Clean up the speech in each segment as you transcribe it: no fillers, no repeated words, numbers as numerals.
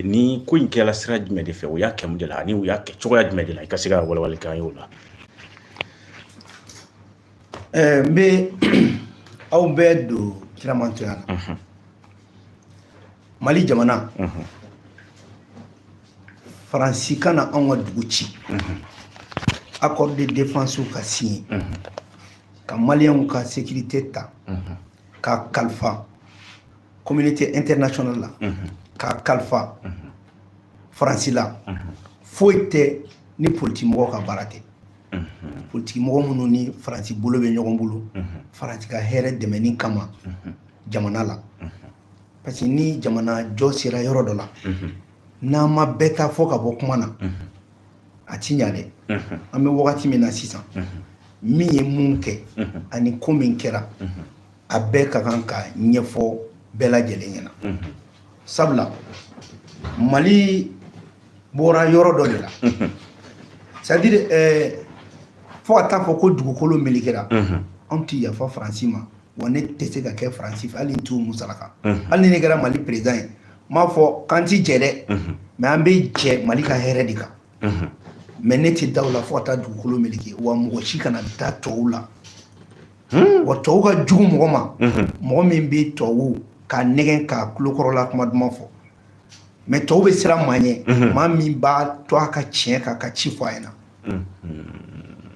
ni ko in kɛla sira jumɛn de fɛ o y'a kɛmu de la ani u y'a kɛ cogoya jumɛn de la i ka se ka walawali kan y'o la n bɛ aw bɛɛ don kiramantoya la Mali jamana Faransi kana anw ka dugu ci accord de défense ka signé ka Maliens ka sécurité ta ka kalifa communauté internationale la ka kalifa Faransi la foyi tɛ ni politique mɔgɔ ka baara tɛ politique mɔgɔ minnu ni Faransi bolo bɛ ɲɔgɔn bolo Faransi ka hɛrɛ dɛmɛni kama jamana la parce que ni jamana jɔ sera yɔrɔ dɔ la n'an ma bɛɛ ta fɔ ka bɔ kuma na a ti ɲa dɛ an bɛ wagati min na sisan min ye mun kɛ ani ko min kɛra a bɛɛ ka kan ka ɲɛfɔ bɛɛ lajɛlen ɲɛna sabula Mali bɔra yɔrɔ dɔ de la c'est à dire fo ka taa fɔ ko dugukolo melikera anw ti yafa Faransi ma wa ne tɛ se ka kɛ Faransi fɛ hali n t'u musalaka hali ni ne kɛra Mali président ye m'a fɔ k'an ti jɛ dɛ mais an bɛ jɛ Mali ka hɛrɛ de kan mais ne tɛ da o la fo ka taa dugukolo meleke wa mɔgɔ si kana da tɔw la wa tɔw ka jugu mɔgɔ ma mɔgɔ min bɛ tɔw ka nɛgɛn ka kulokɔrɔla kuma duman fɔ mais tɔw bɛ siran maa ɲɛ maa min b'a to a ka tiɲɛ kan ka ci fɔ a ɲɛna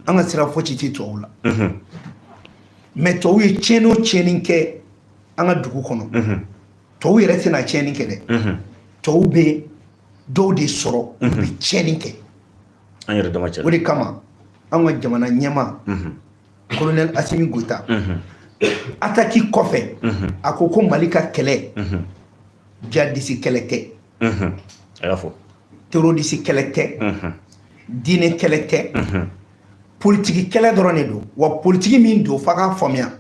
an ka sira fosi tɛ tɔw la mais tɔw ye tiɲɛni o tiɲɛni kɛ an ka dugu kɔnɔ tɔw yɛrɛ tɛna tiɲɛni kɛ dɛ tɔw bɛ dɔw de sɔrɔ u bɛ tiɲɛni kɛ o de kama an ka jamana ɲɛma colonel Assimi Goïta attaque kɔfɛ a ko Mali ka kɛlɛ jihadiste kɛlɛ tɛ a y'a fɔ terroriste kɛlɛ tɛ diinɛ kɛlɛ tɛ politique kɛlɛ dɔrɔn de don wa politique min don f'a ka faamuya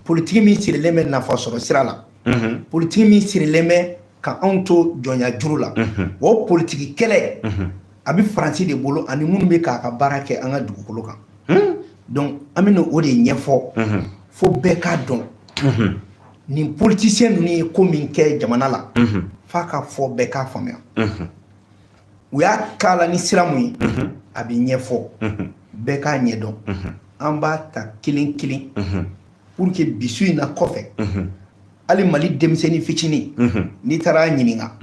politique min sirilen bɛ nafa sɔrɔ sira la politique min sirilen bɛ ka anw to jɔnya juru la o politique kɛlɛ a bɛ Faransi de bolo ani minnu bɛ k'a ka baara kɛ an ka dugukolo kan donc an bɛna o de ɲɛfɔ fo bɛɛ k'a dɔn nin politicien ninnu ye ko min kɛ jamana la f'a ka fɔ bɛɛ k'a faamuya u y'a k'a la ni sira mun ye a bɛ ɲɛfɔ bɛɛ k'a ɲɛdɔn an b'a ta kelen kelen pour que bisu in na kɔfɛ hali Mali denmisɛnnin fitinin n'i taara ɲininka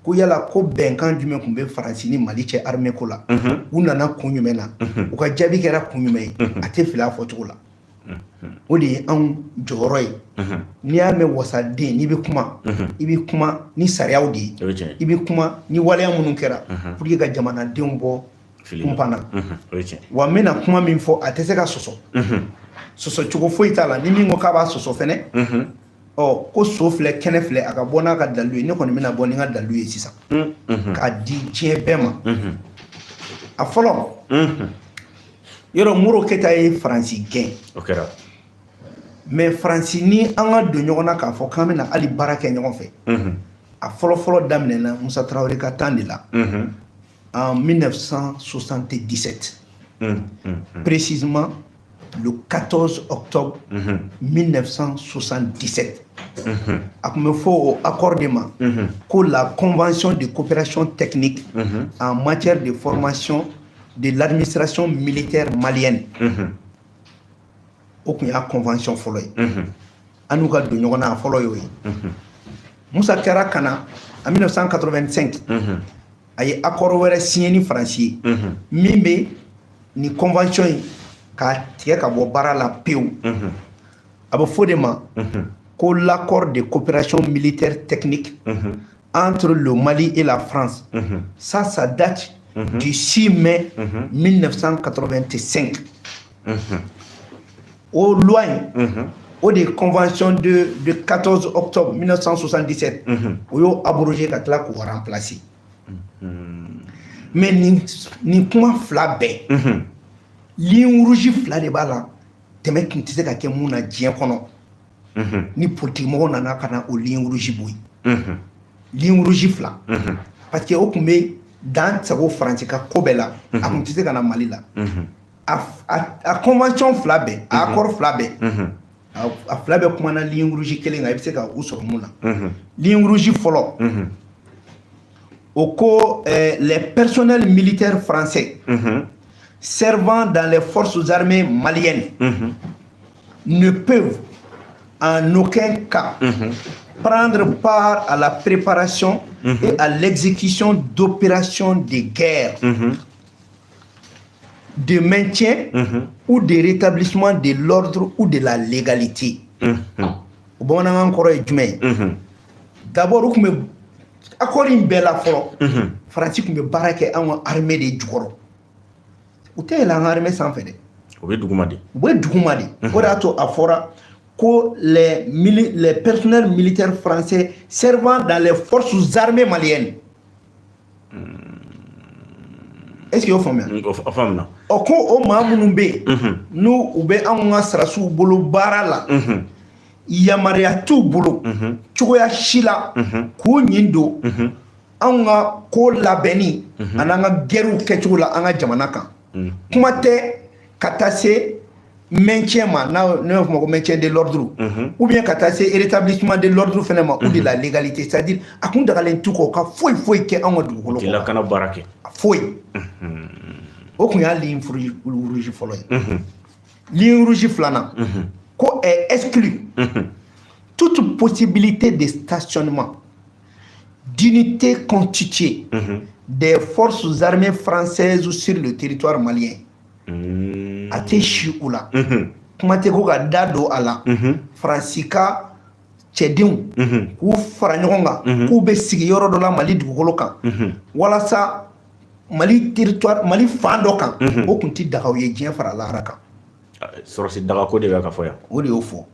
ko yala ko bɛnkan jumɛn tun bɛ Faransi ni Mali cɛ armée ko la u nana kun jumɛn na u ka jaabi kɛra kun jumɛn ye a tɛ fili a fɔcogo la o de ye anw jɔyɔrɔ ye n'i y'a mɛn wasaden n'i bɛ kuma i bɛ kuma ni sariyaw de ye i bɛ kuma ni waleya minnu kɛra pour que ka jamanadenw bɔ kunpan na wa n bɛna kuma min fɔ a tɛ se ka sɔsɔ sɔsɔ cogo foyi t'a la ni min ko k'a b'a sɔsɔ fɛnɛ ko so filɛ kɛnɛ filɛ a ka bɔ n'a ka dalilu ye ne kɔni bɛna bɔ ni n ka dalilu ye sisan k'a di diɲɛ bɛɛ ma a fɔlɔ yɔrɔ Moro Keyita ye Faransi gɛn mais Faransi ni an ka don ɲɔgɔn na k'a fɔ k'an bɛna hali baara kɛ ɲɔgɔn fɛ a fɔlɔ-fɔlɔ daminɛna Musa Tarawele ka temps de la en 1977 précisément le 14 octobre 1977 a tun bɛ fɔ o accord de ma ko la convention de coopération technique en matière de formation de l'administration militaire malienne o tun y'a convention fɔlɔ ye an n'u ka don ɲɔgɔn na a fɔlɔ y'o ye Musa kɛra ka na en 1985 a ye accord wɛrɛ signé ni Faransi ye min bɛ ni convention in k'a tigɛ ka bɔ baara la pewu a bɛ fɔ de ma ko l'accord de coopération militaire technique entre le Mali et la France ça date du 6 mai 1985 au loi o de convention de 14 octobre 1977 o y'o abrogé ka tila k'o remplacer mais nin kuma fila bɛɛ ligne rouge fila de b'a la tɛmɛ tun tɛ se ka kɛ mun na diɲɛ kɔnɔ ni politique mɔgɔw nana ka na o ligne rouge bɔ yen ligne rouge fila parce que o tun bɛ dan sago Faransi ka ko bɛɛ la a tun tɛ se ka na Mali la a convention fila bɛɛ a accord fila bɛɛ a fila bɛɛ kumana ligne rouge kelen kan i bɛ se ka u sɔrɔ mun na ligne rouge fɔlɔ les personnels militaires français servant dans les forces armées maliennes ne peuvent en aucun cas prendre part à la préparation et à l'exécution d'opérations de guerre, de maintien ou de rétablissement de l'ordre ou de la légalité. D'abord, accord in bela folo France kun be barake an armée de jukoro o te la armée sans fait o be dugumadi o da to afora ko les personnels militaires français servant dans les forces armées maliennes. Est-ce que vous comprenez? O ko o ma munun be nu ube an nga sarasu bolo barala yamaria tu bolo choya shila ko nyindo an nga ko labeni ananga geru kechula anga jamana kan kuma te katase maintien ma na ko maintien de l'ordre ou bien katase rétablissement de l'ordre finalement ou de la légalité, c'est-à-dire akunda galen tout ko ka foi ke an du ko la kana barake foi o kun ya ligne rouge folo ligne rouge flana ko est exclu toute possibilité de stationnement d'unités constituées des forces armées françaises sur le territoire malien. Ate shiula kuma te ko ga dado ala Francika cedin ku fara ɲɔgɔn kan k'u bɛ sigi yɔrɔ dɔ la Mali dugukolo kan walasa Mali territoire Mali fan dɔ kan o kun ti dagaw ye diɲɛ fara lahara kan sɔrɔsi daga ko de bɛ ka fɔ yan o de y'o fɔ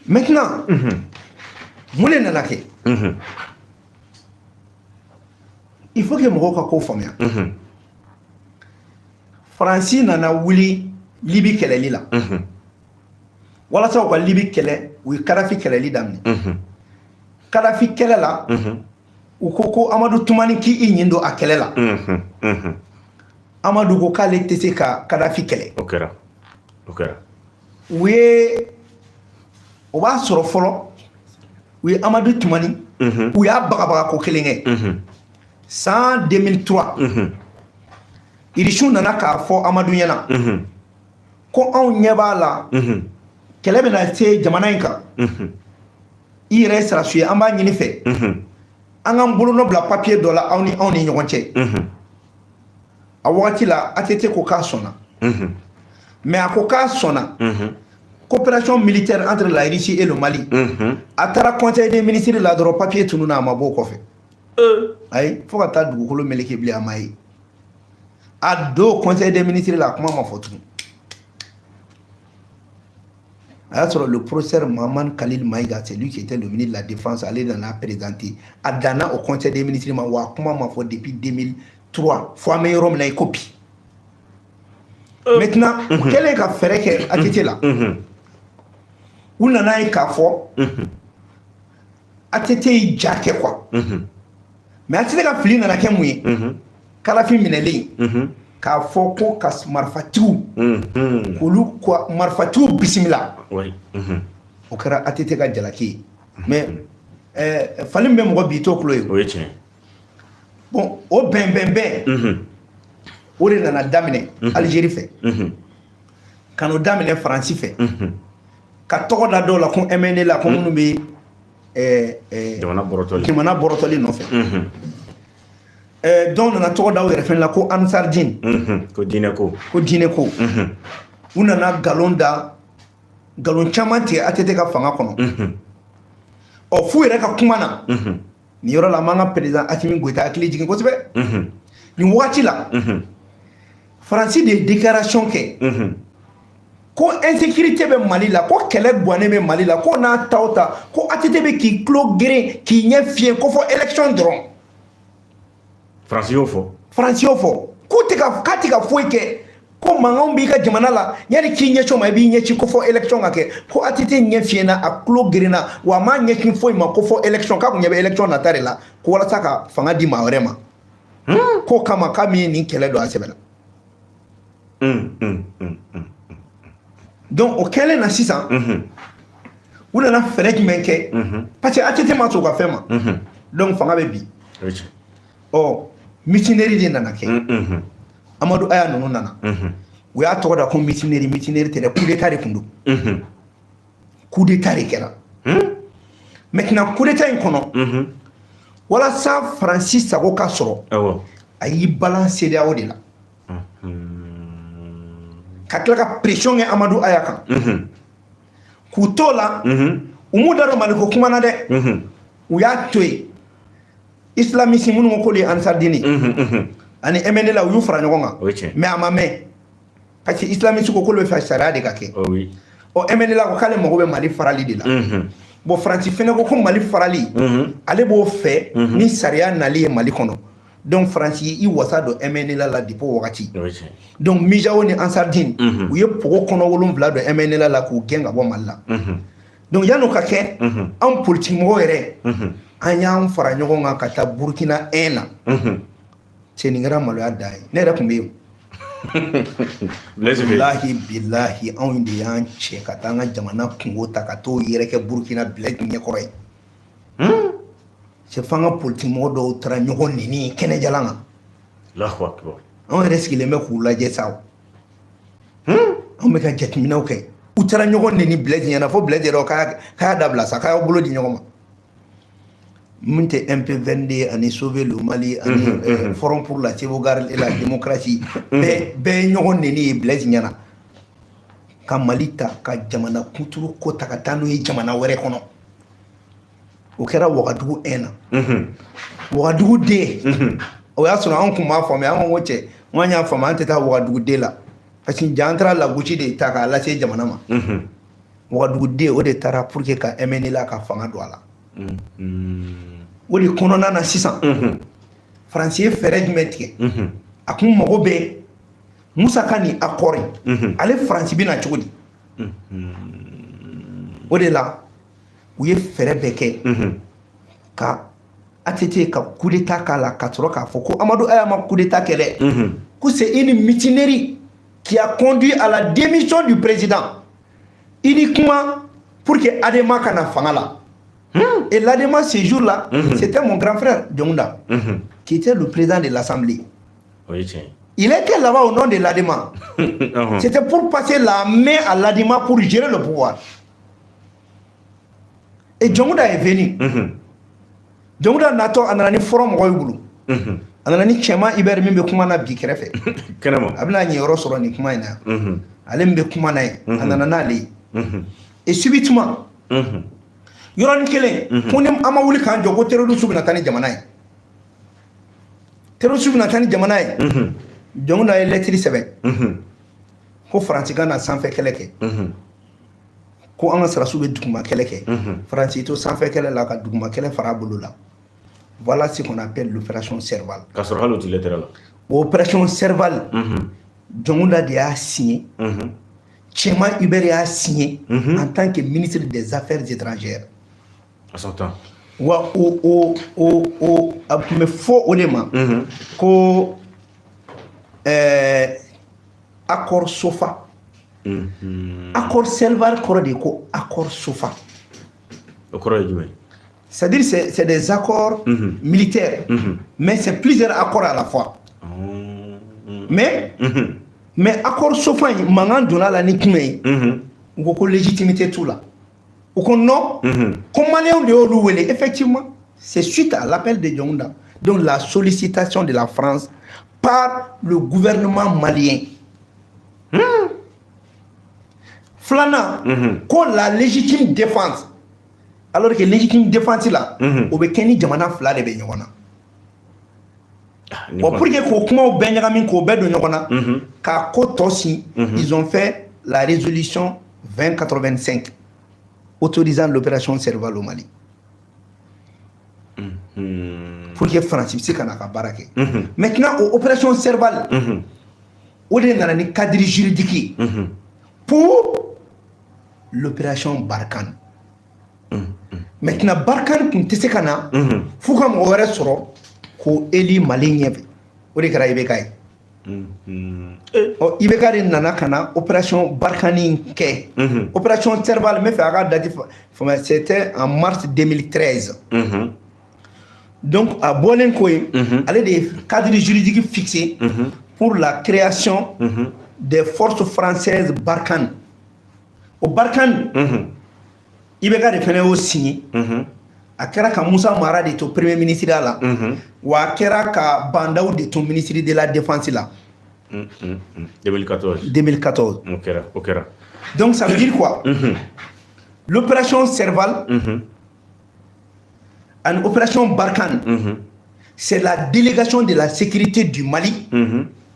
maintenant mun de nana kɛ il faut que mɔgɔw ka ko faamuya Faransi nana wuli Libi kɛlɛli la walasa u ka Libi kɛlɛ u ye Kadafi kɛlɛli daminɛ Kadafi kɛlɛ la u ko Amadu Tumani k'i ɲin don a kɛlɛ la Amadu ko k'ale tɛ se ka Kadafi kɛlɛ o kɛra u ye o b'a sɔrɔ fɔlɔ u ye Amadu Tumani u y'a bagabaga ko kelen kɛ san 2003 Irisu nana k'a fɔ Amadu ɲɛna ko anw ɲɛ b'a la kɛlɛ bɛna se jamana in kan i yɛrɛ ye sarasu ye an b'a ɲini fɛ an k'an bolonɔ bila papier dɔ la aw ni ɲɔgɔn cɛ a wagati la ATT ko k'a sɔnna mais a ko k'a sɔnna coopération militaire entre la Russie et le Mali a taara conseil des ministres la dɔrɔn papier tununa a ma bɔ o kɔfɛ ayi fo ka taa dugukolo meleke bilen a ma ye a do conseil des ministres la kuma ma fɔ tugun a y'a sɔrɔ le professeur Maman Khalil Maïga c'est lui qui était le ministre de la défense ale nana présenté a danna au conseil des ministres ma wa kuma ma fɔ depuis 2003 fo an bɛ yɔrɔ min na i ko bi maintenant u kɛlen ka fɛɛrɛ kɛ ATT la u nana ye k'a fɔ ATT yi ja kɛ quoi mais ATT ka fili nana kɛ mun ye Kadafi minɛlen k'a fɔ ko ka marifatigiw k'olu marifatigiw bisimila o kɛra ATT ka jalaki ye mais fali min bɛ mɔgɔ bi t'o kulo ye o ye tiɲɛ bon o bɛnbɛnbɛn o de nana daminɛ Algérie fɛ ka n'o daminɛ Faransi fɛ ka tɔgɔ da dɔw la ko MNA la ko minnu bɛ jamana bɔrɔtɔli nɔfɛ dɔw nana tɔgɔ da u yɛrɛ fɛnɛ la ko Ansar Dine ko diinɛ ko u nana nkalon caman tigɛ ATT ka fanga kɔnɔ ɔ f'u yɛrɛ ka kuma na nin yɔrɔ la an b'an ka président Assimi Goïta hakili jigin kosɛbɛ nin wagati la Faransi de ye déclaration kɛ ko insécurité bɛ Mali la ko kɛlɛ guwanen bɛ Mali la ko n'a ta o ta ko ATT bɛ k'i tulo geren k'i ɲɛ fiyɛ ko fɔ élection dɔrɔn Faransi y'o fɔ k'a tɛ ka foyi kɛ ko mankanw b'i ka jamana la yanni k'i ɲɛci ma i b'i ɲɛci ko fɔ élection ka kɛ ko ATT ɲɛ fiyɛna a tulo gerenna wa a m'a ɲɛci foyi ma ko fɔ élection k'a kun ɲɛ bɛ élection nata de la ko walasa ka fanga di maa wɛrɛ ma k'o kama k'a min ye nin kɛlɛ don a sɛbɛnna donc o kɛlen na sisan u nana fɛɛrɛ jumɛn kɛ parce que ATT ma sɔn u ka fɛn ma donc fanga bɛ bi ɔ mitineri de nana kɛ Amadu Aya ninnu nana u y'a tɔgɔ da ko mitineri tɛ dɛ coup d'état de tun don coup d'état de kɛra maintenant coup d'état in kɔnɔ walasa Faransi sago ka sɔrɔ a y'i balan CEDEAO de la ka tila ka pression kɛ Amadu Aya kan k'u to la u m'u da don Mali ko kuma na dɛ u y'a to yen islamiste minnu ko k'olu ye Ansardini ani MNLA u y'u fara ɲɔgɔn kan mais a ma mɛn parce que islamiste ko k'olu bɛ fɛ sariya de ka kɛ ɔ MNLA ko k'ale mago bɛ Mali farali de la bon Faransi fɛnɛ ko ko Mali farali ale b'o fɛ ni sariya nali ye Mali kɔnɔ donc Faransi i wasa don MNLA la depuis o wagati donc Mijao ni Ansardine u ye pogo kɔnɔ 7 don MNLA la k'u gɛn ka bɔ Mali la donc yan'o ka kɛ an politique mɔgɔw yɛrɛ an y'an fara ɲɔgɔn kan ka taa Burkina 1 na cɛ nin kɛra maloya da ye ne yɛrɛ tun bɛ yen wallahi billahi anw de y'an cɛ ka taa an ka jamana kungo ta ka t'o yɛrɛ kɛ Burkina Blaise ɲɛkɔrɔ ye c'est f'an ka politique mɔgɔ dɔw taara ɲɔgɔn neni kɛnɛjalan kan Allahu akbar anw yɛrɛ sigilen bɛ k'u lajɛ sa anw bɛ ka jateminɛw kɛ u taara ɲɔgɔn neni Blaise ɲɛna fo Blaise yɛrɛ k'a dabila sa k'a y'aw bolo di ɲɔgɔn ma mun tɛ MP22 ani Sauver le Mali ani Forum pour la sauvegarde et la démocratie bɛɛ ye ɲɔgɔn neni ye Blaise ɲɛna ka Mali ta ka jamana kunturu ko ta ka taa n'o ye jamana wɛrɛ kɔnɔ o kɛra Wagadugu 1 na Wagadugu 2 o y'a sɔrɔ an tun b'a faamuya an ko cɛ an y'a faamu an tɛ taa Wagadugu 2 la parce que ja an taara lagosi de ta k'a lase jamana ma Wagadugu 2 o de taara pour que ka MNLA ka fanga don a la o de kɔnɔna na sisan Faransi ye fɛɛrɛ jumɛn tigɛ a kun mago bɛ musaka ni accord ale Faransi bɛna cogo di o de la u ye fɛɛrɛ bɛɛ kɛ ka ATT ka coup d'état k'a la ka sɔrɔ k'a fɔ ko Amadu Aya ma coup d'état kɛ dɛ ko c'est une mutinerie qui a conduit à la démission du président uniquement pour que Adema kana fanga la et l'Adema ce jour-là c'était mon grand frère Dionda qui était le président de l'Assemblée. Il était là-bas au nom de l'Adema. C'était pour passer la main à l'Adema pour gérer le pouvoir. Et Dionda est venu. Dionda nato anani forum mɔgɔw bolo. Anani cɛman Ibɛri min bɛ kuma na bi kɛrɛfɛ. A bɛna ɲɛ yɔrɔ sɔrɔ nin kuma in na. Ale min bɛ kuma na ye a nana n'ale ye. Et subitement yɔrɔnin kelen ko ni an ma wuli k'an jɔ ko terroriste bɛna taa ni jamana ye. Terroriste bɛna taa ni jamana ye. Dionda ye lettre sɛbɛn ko Faransi ka na sanfɛ kɛlɛ kɛ. Ko an ka sɔrɔdasiw bɛ duguma kɛlɛ kɛ. Faransi to sanfɛ kɛlɛ la ka duguma kɛlɛ fara a bolo la. Voilà ce qu'on appelle l'opération Serval. Ka sɔrɔ hali o tɛ lettre la. Opération Serval Dionda de y'a signé. Cɛman Ibɛri y'a signé en tant que ministre des Affaires étrangères. À son temps. Wa a tun bɛ fɔ o de ma ko accord SOFA. Accord Serval kɔrɔ de ko accord SOFA. O kɔrɔ ye jumɛn? C'est-à-dire c'est des accords militaires mais c'est plusieurs accords à la fois. Mais accord SOFA in mankan donna la ni jumɛn ye? U ko légitimité t'u la. Ou qu'on non, comme Maliens de Olouwele, effectivement, c'est suite à l'appel de Dionda, donc la sollicitation de la France par le gouvernement malien. Flana, qu'on la légitime défense, alors que légitime défense là, au Bekeni Djamana Fla de Benyona. Pour que Kokuma Benjamin Kobe de Nyona, car Kotosi, ils ont fait la résolution 2085. Autorisant l'opération Serval au Mali. Pour que France puisse faire barake. Maintenant, l'opération Serval, on est dans le cadre juridique pour l'opération Barkhane. Maintenant, Barkhane, pour te kana, faut que on reste sur ko Eli Malien. On est carré Ibeka. Ibeka de nana kana opération Barkhane ke. Opération Serval me fait date c'était en mars 2013. Donc, à Bolenkoé, elle a des cadres juridiques fixés pour la création des forces françaises Barkhane. Au Barkhane, il y a des gens qui signé. A kɛra ka Moussa Mara de to premier ministre là, ou a kɛra ka Bandaou de to ministre de la défense là. 2014. 2014. Ok. Donc ça veut dire quoi? L'opération Serval, une opération Barkhane, c'est la délégation de la sécurité du Mali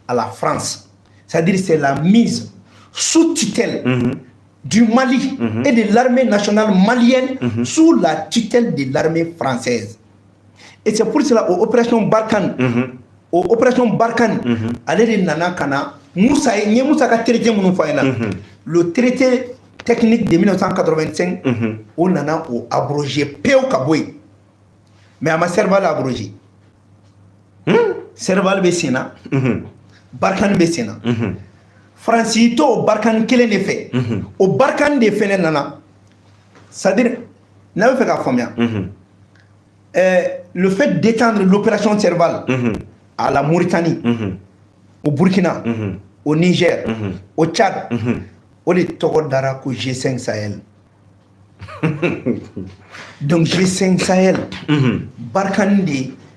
à la France. C'est-à-dire c'est la mise sous tutelle du Mali et de l'armée nationale malienne sous la tutelle de l'armée française. Et c'est pour cela aux opérations Barkhane, allez de Nana Kana, Moussa le traité technique de 1985, on en a abrogé Péo Kaboui. Mais à ma Serval abrogé. Serval Bessina, Barkhane Bessina. Francito au Barkhane quel est fait? Au Barkhane des Fenel Nana. C'est-à-dire, n'a pas fait combien? Le fait d'étendre l'opération Serval à la Mauritanie, au Burkina, au Niger, au Tchad, au Togodara, au G5 Sahel. Donc G5 Sahel, Barkhane,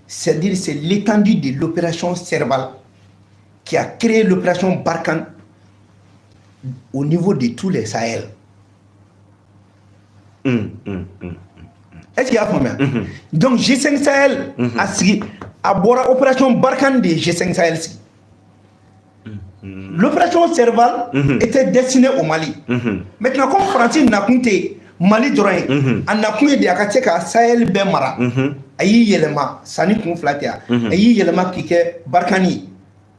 c'est-à-dire c'est l'étendue de l'opération Serval qui a créé l'opération Barkhane au niveau de tous les Sahel. Est-ce qu'il y a combien? Donc G5 Sahel a signé à Bora opération Barkhane de G5 Sahel. L'opération Serval était destinée au Mali. Maintenant, comme Francis n'a compté Mali droit, on a compté de Akateka Sahel Bemara, Ayi Yelema, Sani Kouflatia, Ayi Yelema Kike Barkhani.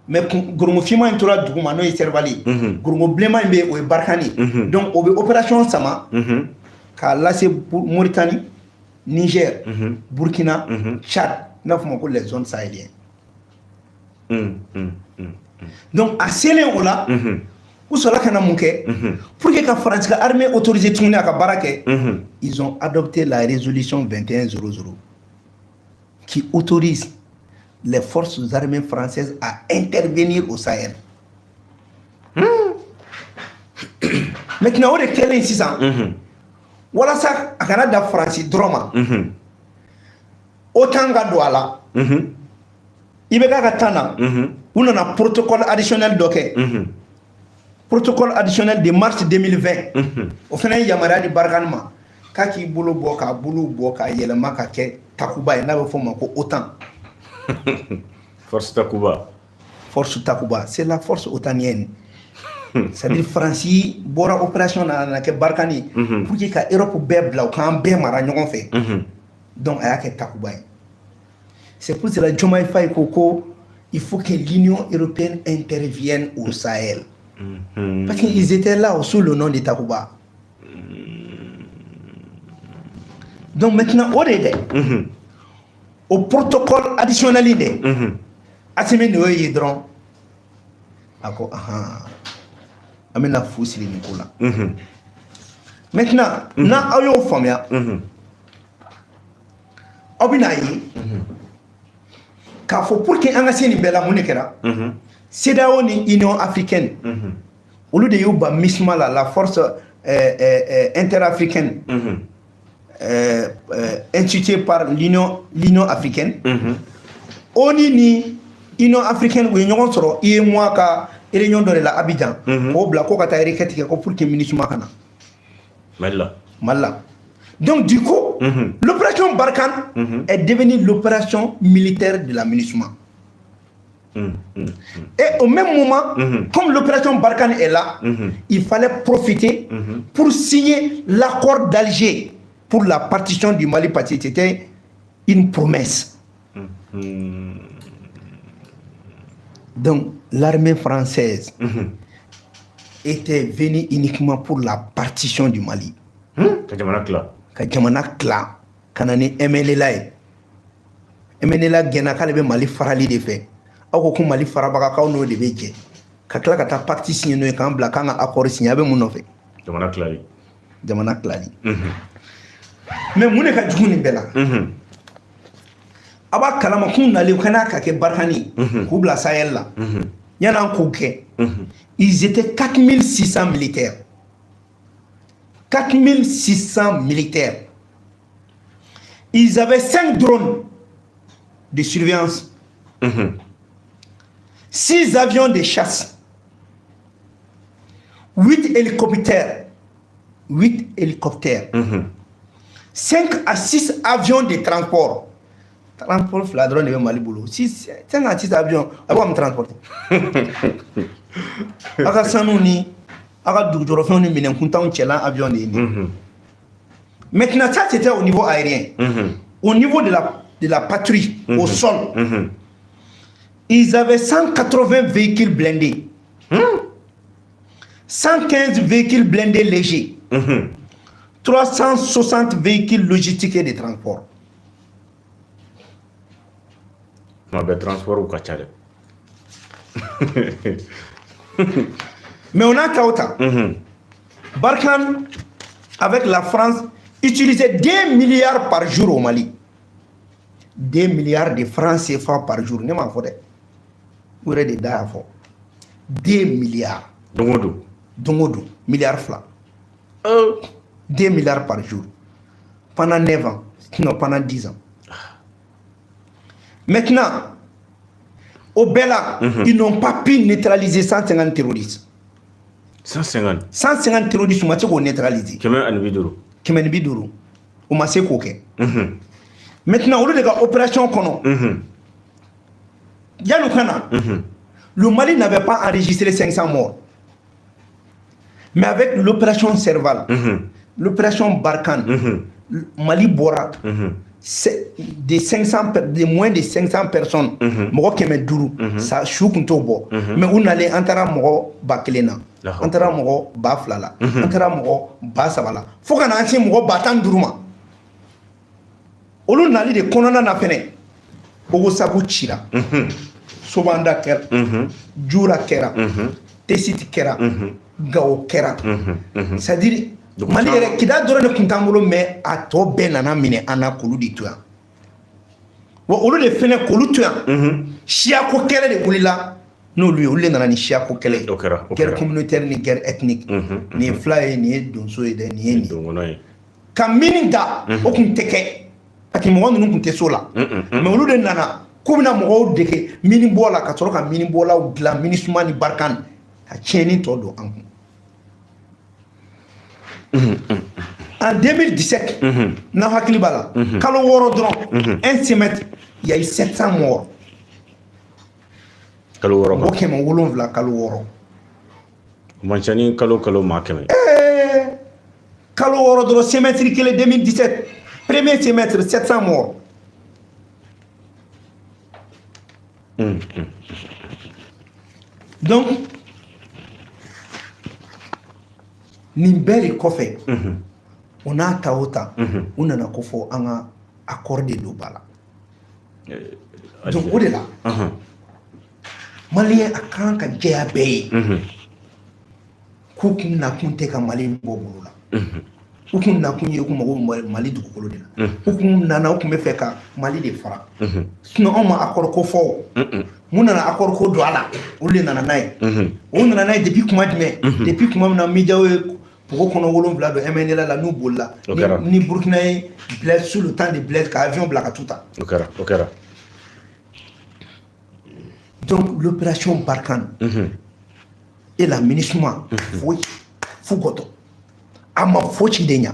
Mais Gourmou Fima intura Dougumano et Servali, Gourmou Blema ou Barkhani. Donc, opération Sama, car là c'est Mauritanie, Niger, Burkina, Tchad, neuf mots les zones sahéliennes. Donc, à Célé-Ola, où cela qu'on a manqué, pour que la France, l'armée autorisée de tourner à Barake, ils ont adopté la résolution 2100 qui autorise les forces armées françaises à intervenir au Sahel. Maintenant, on est quel incisant? Voilà ça, à Canada, France, drama. Autant que Douala, il y a un protocole additionnel protocole additionnel de mars 2020. Au final, il y a un de Barganma. Kaki Boulou Boka, Boulou Boka, Yelamaka, Takuba, et Navofomako, autant. Force Takuba. Force Takuba, c'est la force otanienne. C'est-à-dire Francie, Bora opération dans la Barkani, pour que l'Europe bébla ou quand Bémara n'ont fait. Donc, il y a que Takuba. C'est pour cela que Jomai Faye Koko, il faut que l'Union européenne intervienne au Sahel. Parce qu'ils étaient là sous le nom de Takuba. Donc maintenant, au protocole additionnel, Assemblée de Yedron, Amena Foussili Nicolas. Maintenant, na ayo famia, Obinayi, car faut pour qu'il y ait un ancien bella monekera, c'est d'ailleurs une Union africaine. Au lieu de Yuba Misma, la force interafricaine. Institué par l'Union africaine. On ni Union africaine où l'Union sera et moi ka réunion de la Abidjan. Au blako kata reketi ko pour que ministre makana. Malla. Donc du coup, l'opération Barkhane est devenue l'opération militaire de la MINUSMA. Et au même moment, comme l'opération Barkhane est là, il fallait profiter pour signer l'accord d'Alger pour la partition du Mali, parce que c'était une promesse. Donc, l'armée française était venue uniquement pour la partition du Mali. Kajamanak kanani MNLA. MNLA genaka lebe Mali farali de fait. Ako ko Mali farabaka ka no de beje. Kakla kata parti signé no kan bla kan accord signé abe mun no fait. Jamanak lali. Mais mon est bella. aba kalama kun nale kana ka ke Barkhane ku bla Sahel la yana ko ke ils étaient 4600 militaires 4600 militaires. Ils avaient 5 drones de surveillance, 6 avions de chasse, 8 hélicoptères, 5 à 6 avions de transport. Transport, la drone est mal boulot. 5 à 6 avions, avant me transporter. Maintenant, ça c'était au niveau aérien. Au niveau de la patrouille, au sol, ils avaient 180 véhicules blindés, 115 véhicules blindés légers, 360 véhicules logistiques et de transport. Transport ou kachale. Mais on a Kaota. Barkhane, avec la France, utilisait 2 milliards par jour au Mali. 2 milliards de francs CFA par jour. Ne m'en faut de. Vous avez des dates à faire. 2 milliards. Dongodo. Milliards francs. 2 milliards par jour. Pendant 9 ans. Non, pendant 10 ans. Maintenant, au Bela, ils n'ont pas pu neutraliser 150 terroristes. 150 terroristes, on m'a dit qu'on neutralise. Kemen Biduru. On m'a dit qu'on maintenant, au lieu de l'opération Kono, le Mali n'avait pas enregistré 500 morts. Mais avec l'opération Serval, l'opération Barkhane, Mali Bora, de moins de 500 personnes, ça chou kuntobo. Mais on allait entrer mogo bakelena, entrer mogo baflala, entrer mogo basabala. Faut qu'on ait mogo batan duruma. Olu nali de konona na fene. Ogo sabu chira. Sobanda kera, jura kera, tesit kera, gao kera. C'est-à-dire Mali yɛrɛ kida dɔrɔn de kun t'an bolo mais a tɔ bɛɛ nana minɛ an na k'olu de to yan wa olu de fɛnɛ k'olu to yan siyako kɛlɛ de wulila n'olu ye olu de nana ni siyako kɛlɛ ye guerre communautaire ni guerre ethnique nin ye fila ye nin ye donso ye dɛ nin ye nin ye ka mini da o kun tɛ kɛ parce que mɔgɔ ninnu kun tɛ so la mais olu de nana k'u bɛna mɔgɔw dege mini bɔ la ka sɔrɔ ka mini bɔlaw dilan MINUSMA ni Barkhane ka tiɲɛni tɔ don an kun. En 2017, n'a hakili bala, kalo woro dron, un semestre, il y a eu 700 morts. Kalo woro. Ok, mon wolon vla kalo woro. Manchani kalo makeme. Kalo woro dron, semestre qui est 2017, premier semestre, 700 morts. Donc, Nimbeli Kofe, on a Taota, on a Kofo, on a accordé de Bala. Donc, au-delà, Malien a quand qu'à Djabé, Koukoum n'a compté qu'à Malin Bobola. Koukoum n'a compté qu'à Mali de Kolodina. Koukoum n'a pas fait qu'à Mali de Fara. Sinon, on m'a accordé Kofo. On a accordé Kodouala, ou les Nananaï. On a naï depuis comment depuis comment on a mis pour qu'on ait un de MNL la nous bolla ni Burkina blesse sous le temps de blesse qu'avion black à tout temps. Donc l'opération Barkhane et la MINUSMA faut goto ama fochi denya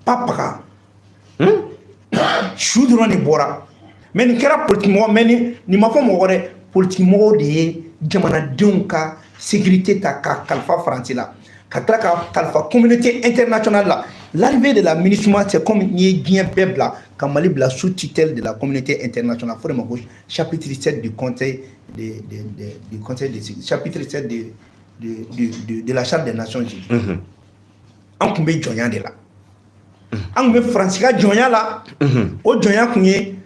papa choudron ni bora mais ni kera politiquement mais ni ma fa mo gore politiquement de jamana dunka sécurité ta kalfa français là kalfa communauté internationale là l'arrivée de la MINUSMA c'est comme ni bien peuple là quand Mali bla sous tutelle de la communauté internationale pour ma gauche chapitre 7 du conseil du conseil de chapitre 7 de la charte des Nations Unies on kumbe jonya de là on kumbe français ka jonya là o jonya kunye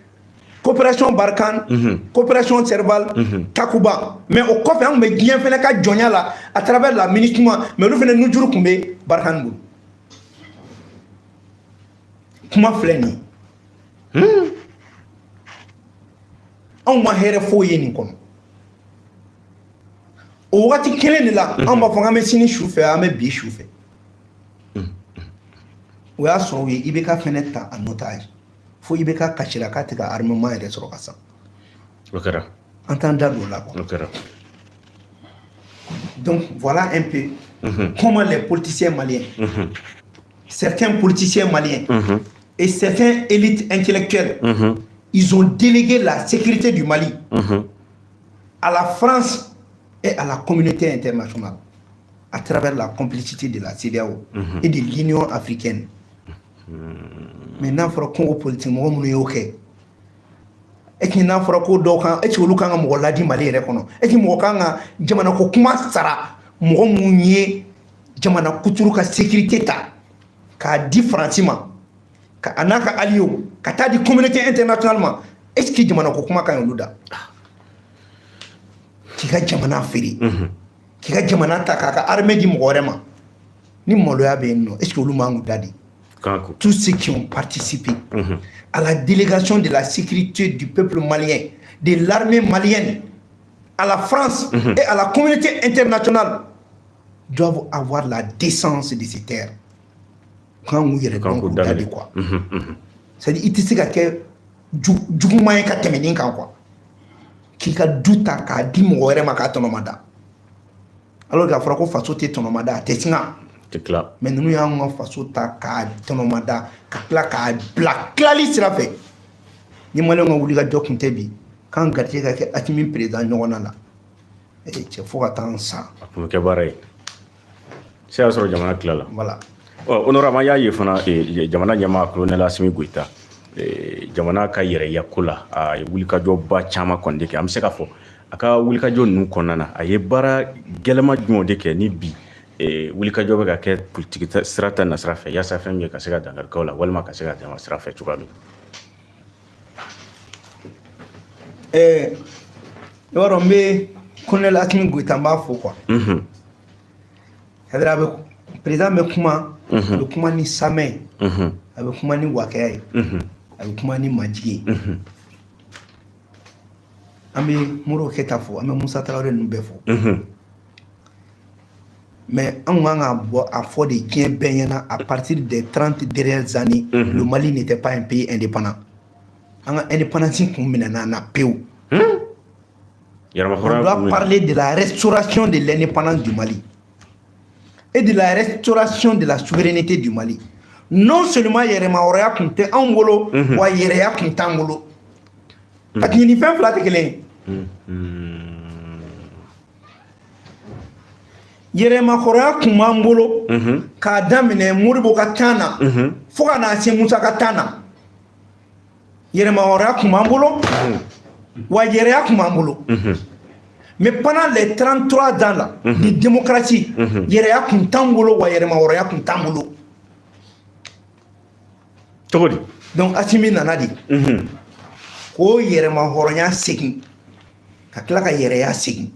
coopération Barkhane, coopération Serval, Takuba. Mais au coffre, on met bien fait la Djonia là, à travers la MINUSMA. Mais nous venons nous jouer comme Barkhane. Comment flâner? anw ma hɛrɛ foyi ye nin kɔnɔ o wagati kelen de la an b'a fɔ an bɛ sini su fɛ an bɛ bi su fɛ o y'a sɔrɔ u ye IBK fɛnɛ ta en otage fo IBK kasira k'a tɛ ka armement yɛrɛ sɔrɔ ka sa o kɛra an t'an da don o la quoi o kɛra donc voilà un peu comment les politiciens maliens certains politiciens maliens et certaines élites intellectuelles ils ont délégué la sécurité du Mali à la France et à la communauté internationale à travers la complicité de la CEDEAO et de l'Union africaine. Maintenant, il faut qu'on politique mɔgɔ minnu y'o kɛ et que n'a fɔra ko dɔw kan et olu kan ka mɔgɔ ladi Mali yɛrɛ kɔnɔ et que mɔgɔ kan ka jamana ko kuma sara mɔgɔ minnu ye jamana kuturu ka sécurité ta k'a di Faransi ma ka a n'a ka alliés ka taa di communauté internationale ma est ce que jamana ko kuma kan olu da k'i ka jamana feere k'i ka jamana ta k'a ka armée di mɔgɔ wɛrɛ ma ni maloya bɛ yen nɔ est ce que olu man k'u da di tous ceux qui ont participé à la délégation de la sécurité du peuple malien, de l'armée malienne, à la France et à la communauté internationale doivent avoir la décence de ces terres. Quand vous y regardez quoi. C'est-à-dire, il te que du moyen qu'à terminer quoi. Qui a doute à dire mon ma tonomada. Alors qu'il faut que façon tonomada, tessinga. Mais nous avons façon ta ka tonomada ka kla ka black clali sira fɛ ni malien ka wuli ka jɔ kun tɛ bi kan garidiɛ ka kɛ Asimi président ɲɔgɔnna la cɛ fo ka taa sa a kun bɛ kɛ baara ye se y'a sɔrɔ jamana tilala voilà honorable y'a ye fana jamana ɲɛmaa colonel Asimi Goïta jamana ka yɛrɛya ko la a ye wulikajɔba caman kɔni de kɛ an bɛ se ka fɔ a ka wulikajɔ ninnu kɔnɔna na a ye baara gɛlɛma jumɛn de kɛ ni bi wulikajɔ bɛ ka kɛ politique sira ta na sira fɛ yaasa fɛn min ye ka se ka dangarikaw la walima ka se ka tɛmɛ sira fɛ cogoya min i b'a dɔn n bɛ colonel Asimi Goïta n b'a fo quoi c'est-à-dire a bɛ président bɛ kuma a bɛ kuma ni samɛ a bɛ kuma ni wakɛya ye a bɛ kuma ni majigi ye an bɛ Modibo Keyita fo an bɛ Musa Tarawele ninnu bɛɛ fo mais on a à fond de bien bien à partir des 30 dernières années, le Mali n'était pas un pays indépendant. On a indépendance qu'on a peu. On doit parler de la restauration de l'indépendance du Mali et de la restauration de la souveraineté du Mali. Non seulement Yerema Orea Kunte Angolo ou Yerea Kuntangolo. Parce qu'il n'y a pas de flatte. Yerema Korea kumambolo ka damine Modibo katana fo kana se Musa katana Yerema Korea kumambolo wa Yerea kumambolo mais pendant les 33 ans là de démocratie Yerea kuntangolo wa Yerema Korea kuntangolo togodi donc Asimi nanadi ko Yerema Korea segin ka kila ka Yerea segin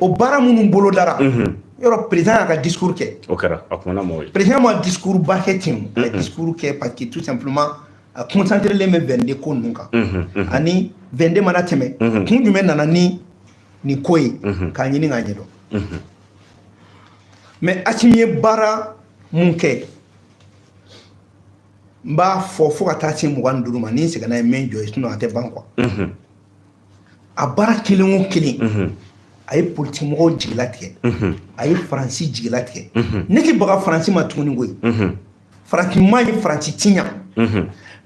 o bara minnu bolo dara yɔrɔ président y'a ka discours kɛ o kɛra a kumana mɔgɔ ye président ma discours ba kɛ ten a discours kɛ parce que tout simplement a concentré len bɛ 22 ko ninnu kan ani 22 mana tɛmɛ kun jumɛn nana ni nin ko ye k'a ɲini k'a ɲɛdɔn mais Asimi ye baara mun kɛ n b'a fɔ fo ka taa se 25 ma ni n seginna ye min jɔ ye sinon a tɛ ban quoi a baara kelen o kelen a ye politique mɔgɔw jigila tigɛ a ye Faransi jigila tigɛ ne tɛ baga Faransi ma tuguni koyi Faransi ma ye Faransi tiɲa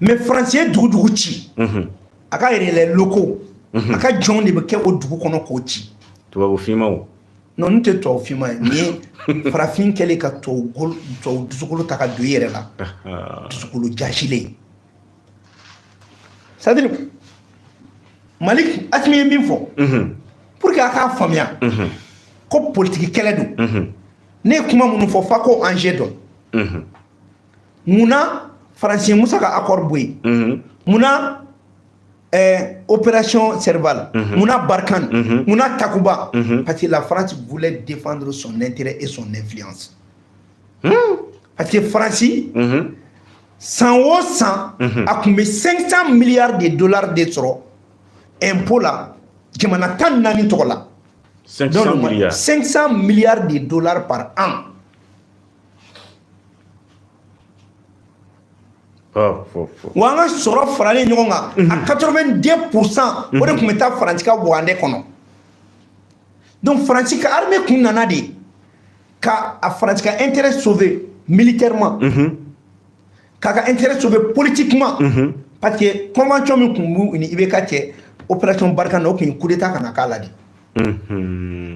mais Faransi ye dugu ci a ka relais locaux a ka jɔnw de bɛ kɛ o dugu kɔnɔ k'o ci tubabu finmaw non n tɛ tubabu finma ye nin ye farafin kɛlen ka tubabu dusukolo ta ka don i yɛrɛ la dusukolo jasilen c'est à dire Mali Asimi ye min fɔ pour que a k'a faamuya ko politique kɛlɛ don ne ye kuma minnu fɔ fa ko enjeu dɔn munna Faransi Musa ka accord bɔ yen munna opération Serval munna Barkhane munna Takuba parce que la France voulait défendre son intérêt et son influence parce que Faransi san o san a kun bɛ 500 milliards de dollars de sɔrɔ impôt la jamana 14 tɔgɔ la 500 milliards 500 milliards de dollars par an. Wa an ka sɔrɔ faralen ɲɔgɔn kan a 82% o de kun bɛ taa Faransi ka wagande kɔnɔ. Donc Faransi ka armée kun nana de ka a Faransi ka intérêt sauver militairement. K'a ka intérêt sauver politiquement. Parce que convention min kun b'u ni IBK cɛ opération Barkhane o kun ye coup d'état kana k'a la de.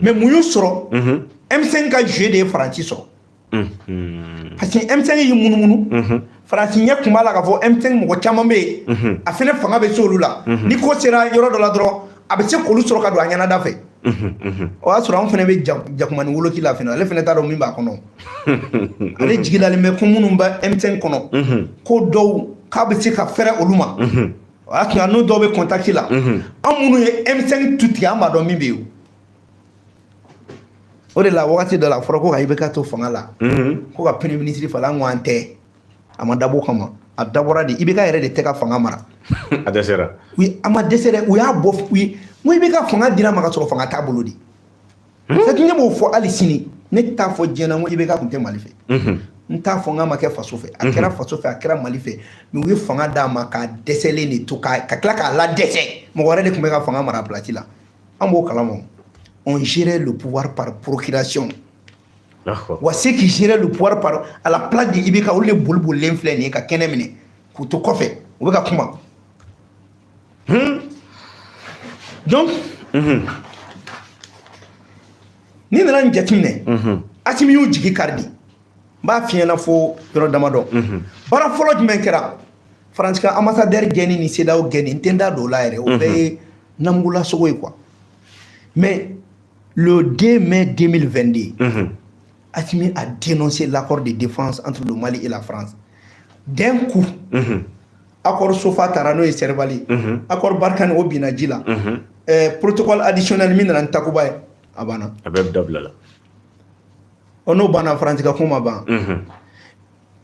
Mais mun y'u sɔrɔ M5 ka joué de ye Faransi sɔrɔ. Parce que M5 y'i munumunu Faransi ɲɛ kun b'a la k'a fɔ M5 mɔgɔ caman bɛ yen a fɛnɛ fanga bɛ se olu la ni ko sera yɔrɔ dɔ la dɔrɔn a bɛ se k'olu sɔrɔ ka don a ɲɛnada fɛ o y'a sɔrɔ an fɛnɛ bɛ Jakumani woloki la fɛnɛ ale fɛnɛ t'a dɔn min b'a kɔnɔ ale jigilalen bɛ ko minnu bɛ M5 kɔnɔ ko dɔw k'a bɛ se ka fɛrɛ olu ma o y'a tun n'o dɔw bɛ contact la an minnu ye M5 tutigi an b'a dɔn min bɛ yen o de la wagati dɔ la a fɔra ko ka IBK to fanga la ko ka premier ministre fala an ko an tɛ a ma dabɔ kama a dabɔra de IBK yɛrɛ de tɛ ka fanga mara a dɛsɛra oui a ma dɛsɛ dɛ u y'a bɔ oui n ko IBK fanga dira ma ka sɔrɔ fanga t'a bolo de c'est que ne b'o fɔ hali sini ne t'a fɔ diɲɛ na n ko IBK tun tɛ Mali fɛ n t'a fɔ n k'a ma kɛ faso fɛ a kɛra faso fɛ a kɛra Mali fɛ mais u ye fanga d'a ma k'a dɛsɛlen de to ka tila k'a la dɛsɛ mɔgɔ wɛrɛ de tun bɛ ka fanga mara place la an b'o kalama on gérait le pouvoir par procuration. Wa ceux qui géraient le pouvoir par à la place de IBK olu de bolibolen filɛ nin ye ka kɛnɛ minɛ k'u to kɔfɛ u bɛ ka kuma donc ni nana nin jateminɛ Asimi y'u jigi kari de n b'a f'i ɲɛna fo yɔrɔ damadɔ baara fɔlɔ jumɛn kɛra Faransi ka ambassadeur gɛnni ni CEDEAO gɛnni n tɛ n da don o la yɛrɛ o bɛɛ ye namugulasogo ye quoi mais le 2 mai 2022 Asimi a dénoncé l'accord de défense entre le Mali et la France. D'un coup, accord Sofa Tarano et Servali, accord Barkhane au Binadjila, protocole additionnel Minan Takoubaye, Abana. Abeb Dablala. On a ban en France,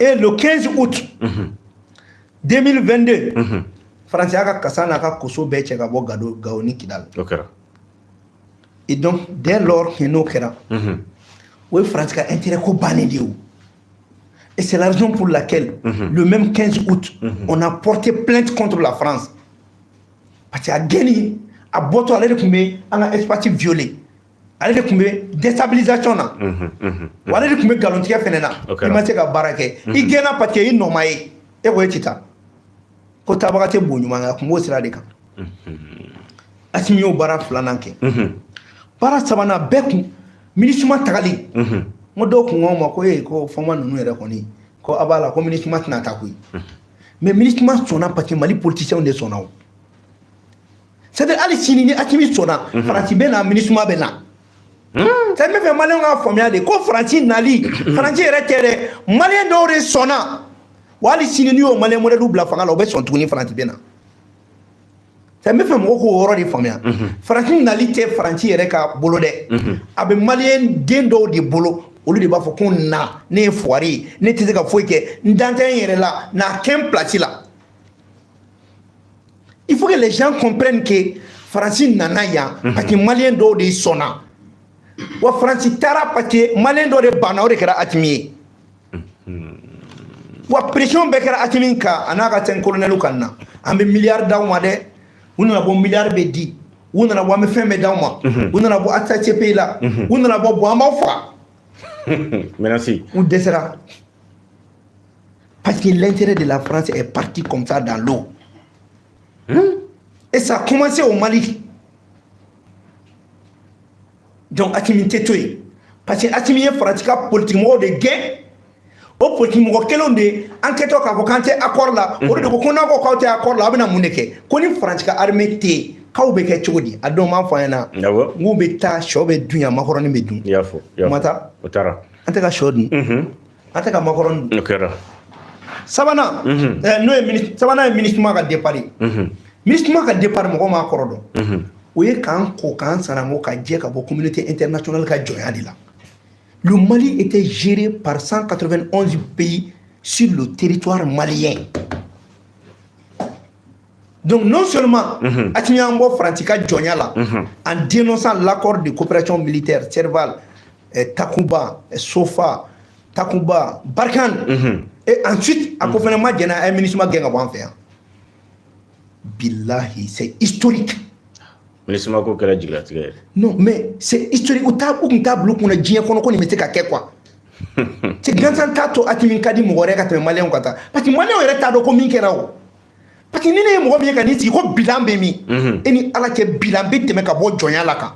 et le 15 août 2022, France a Kassana Koso Beche Gabo Gaoni Kidal. Et donc, dès lors que nous sommes oui, France a intérêt qu'au banni. Et c'est la raison pour laquelle, le même 15 août, on a porté plainte contre la France. Parce qu'il a gagné, à Boto, à l'aide on a espace violé. À l'aide de déstabilisation. À l'aide de galantier fénéna. Il m'a dit que Barake. Il gagne parce qu'il est normal. Et oui, c'est ça. Quand tu as barré Bounyouma, comme vous serez des cas. Asimi au bara flananke. Bara Savana Beku. Ministre tagali mo do ko ngoma ko e ko fama nunu yɛrɛ kɔni ko abala ko ministre tɛna ta koyi mais ministre sɔnna parce que Mali politicien de sɔnna o c'est-à-dire hali sini ni Asimi sɔnna Faransi bɛ na ministre bɛ na c'est même fait malien ka faamuya de ko Faransi nali Faransi yɛrɛ tɛ dɛ malien dɔw de sɔnna wa hali sini ni y'o malien modèle bila fanga la o bɛ sɔn tuguni Faransi bɛ na c'est même fait mɔgɔ ko yɔrɔ de faamuya Faransi nali tɛ Faransi yɛrɛ ka bolo dɛ a bɛ malien den dɔw de bolo olu de b'a fɔ ko na ne ye foire ye ne tɛ se ka foyi kɛ n dan tɛ n yɛrɛ la n'a kɛ n place la il faut que les gens comprennent que Faransi nana yan parce que malien dɔw de sɔnna wa Faransi taara parce que malien dɔw de banna o de kɛra Asimi ye wa pression bɛɛ kɛra Asimi kan a n'a ka ten colonel kan na an bɛ miliyari d'aw ma dɛ u nana bɔ miliyari bɛ di u nana bɔ an bɛ fɛn bɛɛ d'aw ma u nana bɔ ATCP la u nana bɔ an b'aw faga merci u dɛsɛra parce que l'intérêt de la France est parti comme ça dans l'eau et ça a commencé au Mali donc Asimi tɛ to yen parce que Asimi ye Faransi ka politique mɔgɔw de gɛn o politique mɔgɔ kelenw de enquête k'a fɔ k'an tɛ accord la o de ko ko n'a ko k'aw tɛ accord la a bɛna mun de kɛ ko ni Faransi ka armée tɛ yen k'aw bɛ kɛ cogo di a dɔw m'a fɔ an ɲɛna n k'u bɛ taa sɔ bɛ dun yan makɔrɔni bɛ dun o ma taa o taara an tɛ ka sɔ dun an tɛ ka makɔrɔni dun o kɛra sabanan n'o ye ministre sabanan ye ministre ka départ ye ministre ka départ mɔgɔ m'a kɔrɔ dɔn o ye k'an ko k'an sanango ka jɛ ka bɔ communauté internationale ka jɔnya de la. Le Mali était géré par 191 pays sur le territoire malien. Donc non seulement Atimiambo Frantika Djonyala en dénonçant l'accord de coopération militaire Serval, Takuba, Sofa, Takuba, Barkhane, et ensuite à gouvernement un ministre Genga faire. Billahi, c'est historique. Non, mais c'est historique. Où tableau qu'on a dit qu'on ne mettait qu'à quoi. C'est grand tato Atimin Kadi Moureka Malien Kata. Parce que Malien est tado comme Minkerao. Parce que nene mo bien kan ti ko bilan be mi eni ala ke bilan be teme ka bo jonya la kan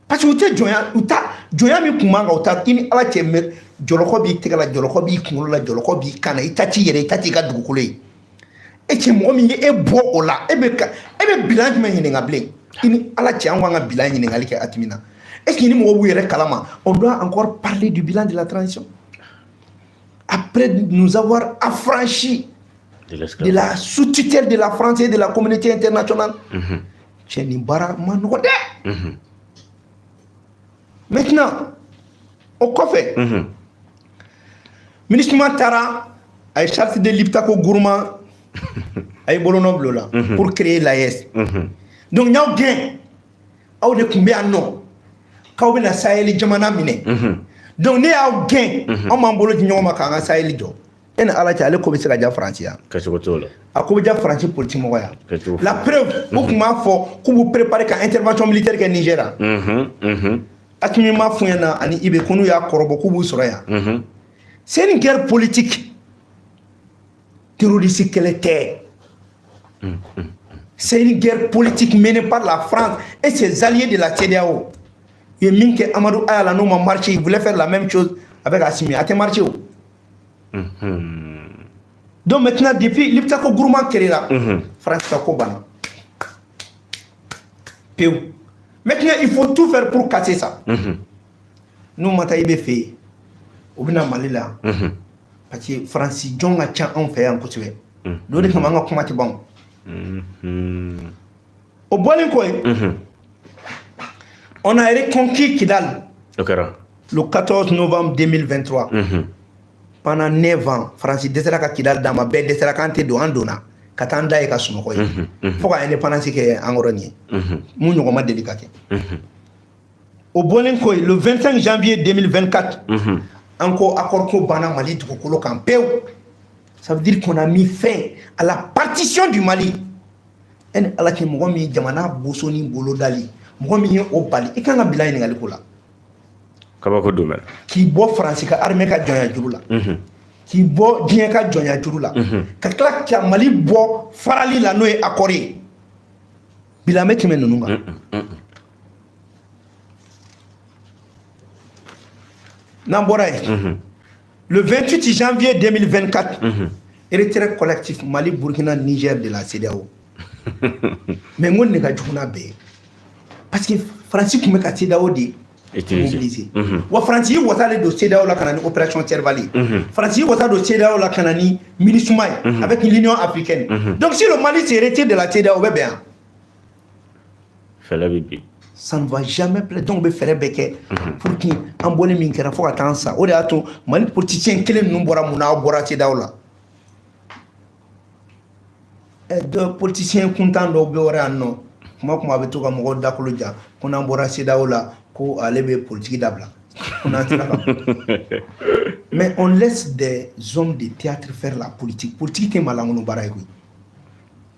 parce que uta jonya mi kumanga uta ini ala ke me joloko bi tegala joloko bi kunulo la joloko bi kana itati yere itati ga dugukule e ke mo mi e bo ola e be bilan me hini ngable ini ala ke an wanga bilan hini ngali ke atimina est ce que ni mo wuyere kalama on doit encore parler du bilan de la transition après nous avoir affranchi de la sous-tutelle de la France et de la communauté internationale. Maintenant, au café, ministre Matara a chargé de l'Iptako Gourma à Bolonoblola pour créer l'AES. Donc, il y a un gain. Il y a combien de noms? Quand on a Sahel, Jamana Mine. Donc, il y a un gain. On m'a dit que nous avons Sahel. En ala ta ale ko be se ka ja France ya ka se ko to la ako be ja France politique mo ya la preuve o kuma fo ko vous préparer ka intervention militaire ke Nigeria atimi ma fuyana ani ibe kunu ya korobo ko bu soro ya c'est une guerre politique terroriste qu'elle était c'est une guerre politique menée par la France et ses alliés de la CEDEAO et Minke Amadou Ayala no ma marché il voulait faire la même chose avec Assimi a été marché. Donc maintenant, depuis l'Iptako Gourma Kerira, France Takobana. Maintenant, il faut tout faire pour casser ça. Nous, Mataïbe fait, au Bina Malila, parce que Francis John a tient en fait un coup de suite. Nous, les Kamanga Komati Bon. Au Bolinkoy, on a reconquis Kidal le 14 novembre 2023. Pendant 9 ans, Francis Desseraka Kidal dans ma belle Desseraka de Andona, Katanda et Kasumokoy. Faut l'indépendance qui est en Oranie. Mounouama délicaté. Au Bolenkoy, le 25 janvier 2024, encore accord ko Bana Mali de Kokolo Campéo. Ça veut dire qu'on a mis fin à la partition du Mali. En alaki Mogomi Jamana Bosoni Bolodali. Mogomi au Bali. Et quand on a bilay n'galikola. Qui boit France ka armée ka jonya jurula qui boit bien ka jonya jurula ka kla ka Mali boit farali la noé accordé bilame ki menunga Namboray le 28 janvier 2024 retrait collectif Mali Burkina Niger de la CEDEAO mais ngon ne ka juna be parce que France qui me ka CEDEAO di mobilisé. Wa France yi wata le dossier CEDEAO la kanani opération Tervali. France yi wata dossier CEDEAO la kanani MINUSMA avec l'Union africaine. Donc si le Mali se retire de la CEDEAO bien. Ça ne va jamais plaire. Donc be faire beke pour qui ambole min kera fo attendre ça. O de ato Mali politicien kelen nu bora muna bora CEDEAO la. Et deux politiciens contents do be ora non. Comment be to ka mo dakolo ja kuna bora CEDEAO la. Politique d'abla. Mais on laisse des hommes de théâtre faire la politique. Politique est mal en baraï.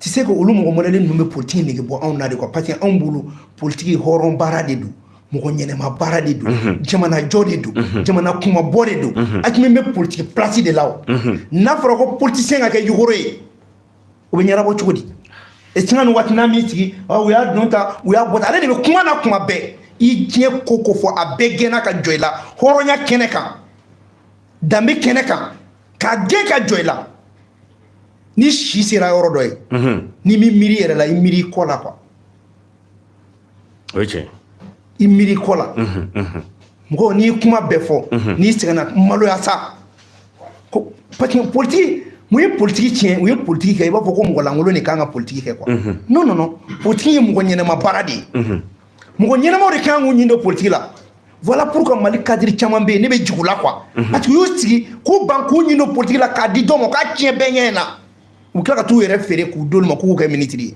Tu sais que au long modèle nous politique n'est pas on a de quoi parce qu'on boulot politique horon baradedou. Mouronne ma baradedou. Jamana jodedou. Jamana kuma boredou. Ak même politique placé de là. Na fera politicien ak yugoré. Ou bien rabo chodi. Et tu n'as wat na miti. We are not we are but allez de kuma na kuma be. I tient koko fo a begena ka joila horonya keneka dambe keneka ka gen ka joila ni shi sira yoro doy ni mi miri yere la i miri kola quoi ok i miri kola ngo ni kuma befo ni sigana malo ya sa ko pati politique mu politique tien mu politique kay ba fo ko ngola ngolo ni kanga politique quoi non politique mu ko nyene ma baradi Mougon yena mo de kan nyindo politique la Voilà pourquoi Mali cadre caman be ne be jugu la quoi parce que yo sigi ko banku ni no politique la ka di do mo ka tien benye na ou kila ka tout yere fere ku dol ma ku ka ministre.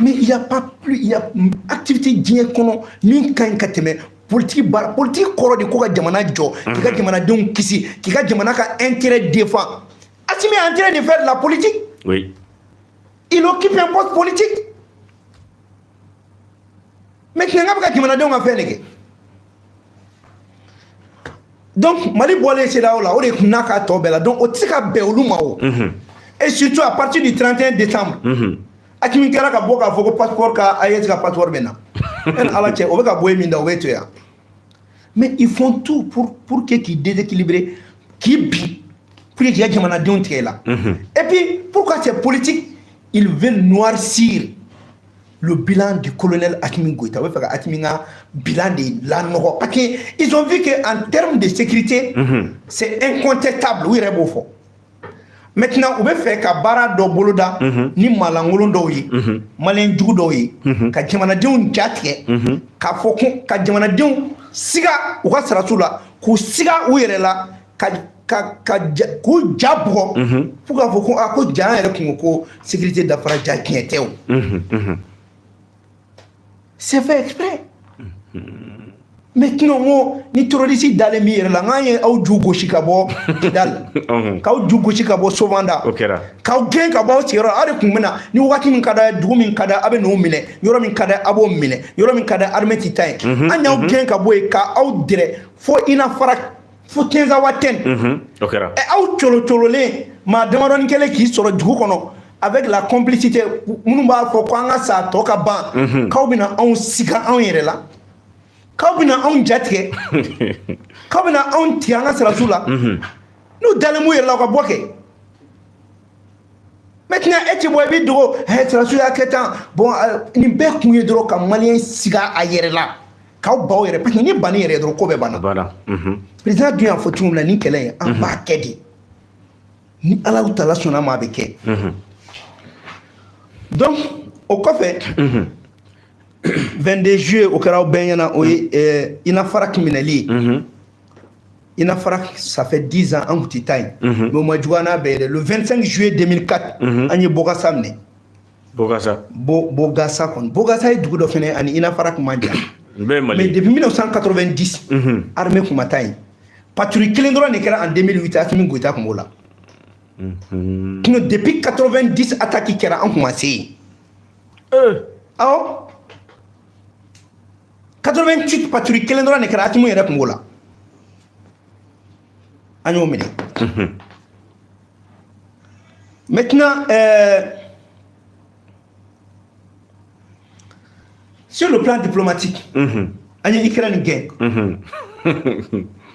Mais il y a pas plus, il y a activité digne kono min kan ka teme politique koro de ko ka jamana jo ki ka jamana don kisi ki ka jamana ka intérêt défend. Assimi est en train de faire de la politique. Oui. Il occupe un poste politique. Maintenant, on va faire. Donc, Mali Boile, c'est là où on est Naka Tobela. Donc, on tient à Beoulumao. Et surtout, à partir du 31 décembre, à qui m'inquiète à Boka, il faut que passeport à Ayet, passeport maintenant. On va boire Minda, mais ils font tout pour qu'ils déséquilibrent, qu'ils bient, pour qu'il y ait des gens là. Et puis, pourquoi c'est politique? Ils veulent noircir le bilan du colonel Assimi Goïta. Ils veulent faire un bilan de la Nord. Parce qu'ils ont vu qu'en termes de sécurité, c'est incontestable. Oui, c'est beau. Maintenant, on veut faire que Bara do Boloda, ni Malangolo doyi, Malin Djou doyi, ka jamana dion jatke, ka fokon, ka jamana dion siga, ou ka sarasula, ku siga ou yere la, ku jabro, pour ka fokon, a ko jan yere ko sécurité d'affaires jatke ou. C'est fait exprès. Maintenant, ni terroriste dans les murs, là, on joue Chicago, Kidal, quand joue Chicago, Sovanda, quand gain Kabo, Sierra, Arekumena, ni Wakim Kada, Drumin Kada, Abenomine, Yoromin Kada, Abomine, Yoromin Kada, Armetitain, and now gain Kabo, Ka out there for enough for 15 hours 10. Out Cholole, Madame Keleki, sur le Dukono, avec la complicité, Mumba, pour Kwanga, Toka Ban, Kaubina, on Sika, on est là. Kabina on jatke kabina on tianga sala nous dalemu yela ko boke maintenant eti boy bi do sala sula ketan bon ni be kunye dro ka malien siga ayere la ka bawo yere parce que ni bani yere dro ko be bana président du en fotum la ni kelen en ba kedi ni ala utala sona ma be ke donc au café 22 juillet au Karao Benyana, Inafarak Minali. Inafarak, ça fait 10 ans en petit temps. Mais au mois de juin, le 25 juillet 2004, on y a Bogassa. Bogassa. Bogassa est du coup de finir en Inafarak Mandia. Mais depuis 1990, armée Kumatai. Patrouille Kilendro n'est qu'en 2008 à Kimi Gouita Kumola. Depuis 90 attaques qui ont commencé. Alors, 88 patrouilles kelen dora ne kara atimu yere kungola anyo mene maintenant sur le plan diplomatique anyo Ukraine gain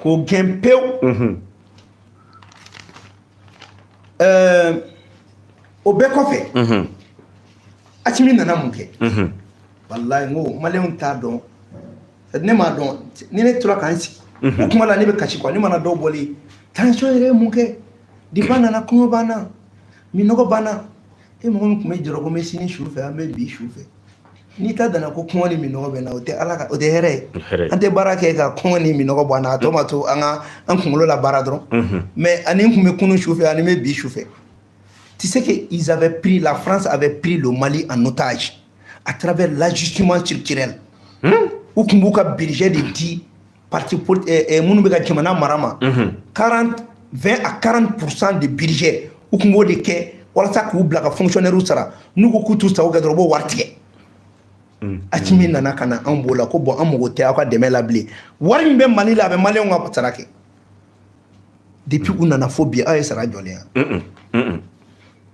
ko gain peu au bekofe atimi nana munke wallahi ngo malem ta don ne ma don ni ne tura kan si o kuma la ne be kashi kwa ni mana do boli tension ere munke di bana na kuma bana mi nogo bana e mo kuma jiro ko mesi ni shufe ambe bi shufe ni ta dana ko kuma ni mi nogo be na o te alaka o te here ante barake ka kuma ni mi nogo bana to mato anga an kungulo la baradron mais ani kuma kunu shufe ani me bi shufe. Tu sais qu'ils avaient pris, la France avait pris le Mali en otage à travers l'ajustement structurel. Où Kumbuka budget de 10 partis et Mounoubeka Kimana Marama 20 à 40% de budget. Où Kumbo de Ke, voilà ça que vous blague fonctionnaire ou sera. Nous coucou ça au gadrobo wartier. Atimi nana kana ambola ko bon amogote akwa deme la blé. Wari mbe Mali la be Mali on va patarake. Depuis où nana phobie a sera jolien.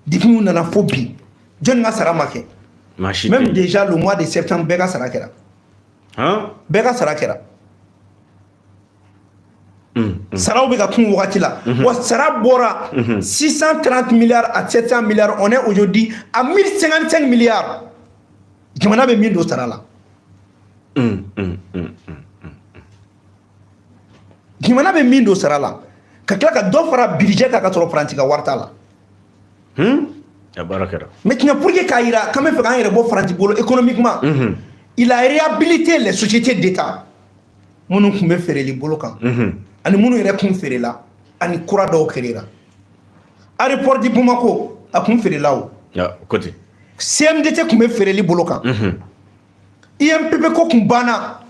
Depuis où nana phobie. John nga sara make. Même déjà le mois de septembre Bega sara kera. Bega sara kera. Sara Bega kun wakati la. Wa sara bora 630 milliards à 700 milliards. On est aujourd'hui à 1055 milliards. Jamana be 1000 sara la. Jamana be 1000 sara la. Ka kila ka do fara budget ka toro franci ka warta la. Ya barakera. Maintenant pour que Kaira quand même faire un rebond franci bolo économiquement. il a réhabilité les sociétés d'État. Munu kumbe fereli bolo kan. Ani munu yɛrɛ kun ferela ani kura dɔw créera. Aéroport di Bamako a kun ferela o. Ya côté. CMDT kumbe fereli bolo kan. IMPP ko kun banna.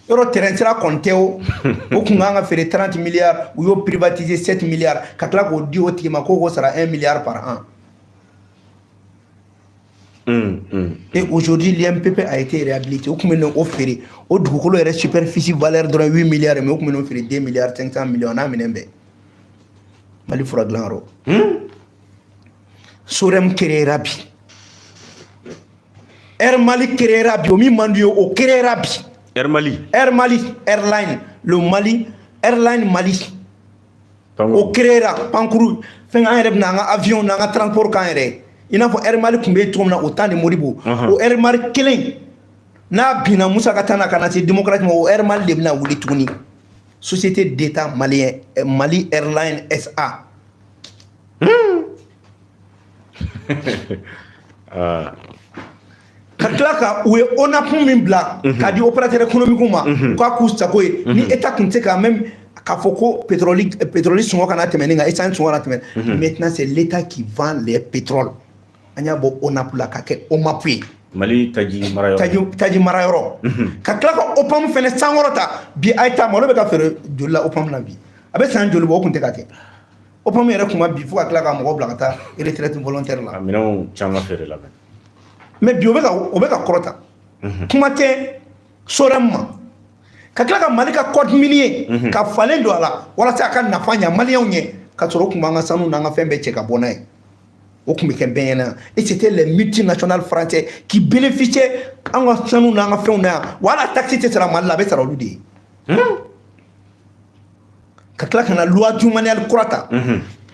Yɔrɔ terrain sira compté o. O kun kan ka feere 30 milliards u y'o privatiser 7 milliards ka tila k'o di o tigi ma ko k'o sara 1 milliard par an. Et aujourd'hui, l'IMPP a été réhabilité. Au coup, on offert au Dugolo et superficie valeur de 8 milliards, mais au coup, on offert 2 milliards 500 millions. On a mis un bé. Mali fura glanro. Sorem kere rabi. Air Mali kere rabi. Omi mandio o kere rabi. Air Mali. Air Mali. Airline. Le Mali. Airline Mali. O kere rabi. Pankuru. Feng un rêve nanga avion nanga transport kanere. Il n'a pas Air Mali kumbe tourna autant de Moribo. O Air Mali kelen. Na bina Moussa Katana kanati démocratique o Air Mali de bina wuli tuni. Société d'État malien Mali Airline SA. Kaklaka où on a pour min bla ka di opérateur économique ma ka kusta ko ni état kunte ka même ka foko pétrole songo kana temeninga essence songo kana temen. Maintenant c'est l'état qui vend les pétroles. Anya bo on a pour la ka ke o mapui Mali taji marayoro taji marayoro kaklaka opam fene sangorota bi aita mo be ka fere jolla opam na bi abe san jolli bo kunte ka ke opam yere kuma bi fo kaklaka mo bla kata retraite volontaire la amino chama fere la mais bi obeka korota kuma te soremma kaklaka malika code minier ka falen do ala wala sa kan nafanya malien nye ka soro kuma nga sanu na nga fembe cheka bonai. Et c'était les multinationales françaises qui bénéficiaient en voilà taxi c'est la mal la bête à l'udi. Quand la loi du manuel croata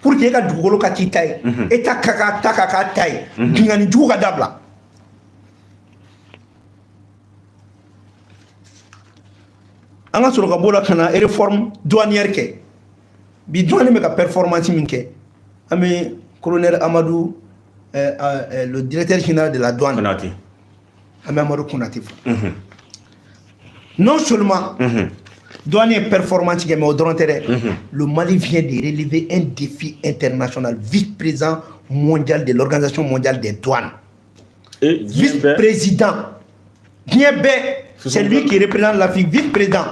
pour qu'il y ait du golo katitaï et takaka taille d'une jour à dabla. En a sur le gabola kana réforme douanière ke bi douane me ka performance minke ami colonel Amadou, le directeur général de la douane, Amadou Kounati. Non seulement douanier performant, mais au le Mali vient de relever un défi international, vice-président mondial de l'Organisation mondiale des douanes. Vice-président. Diembé, c'est lui qui représente l'Afrique, vice-président.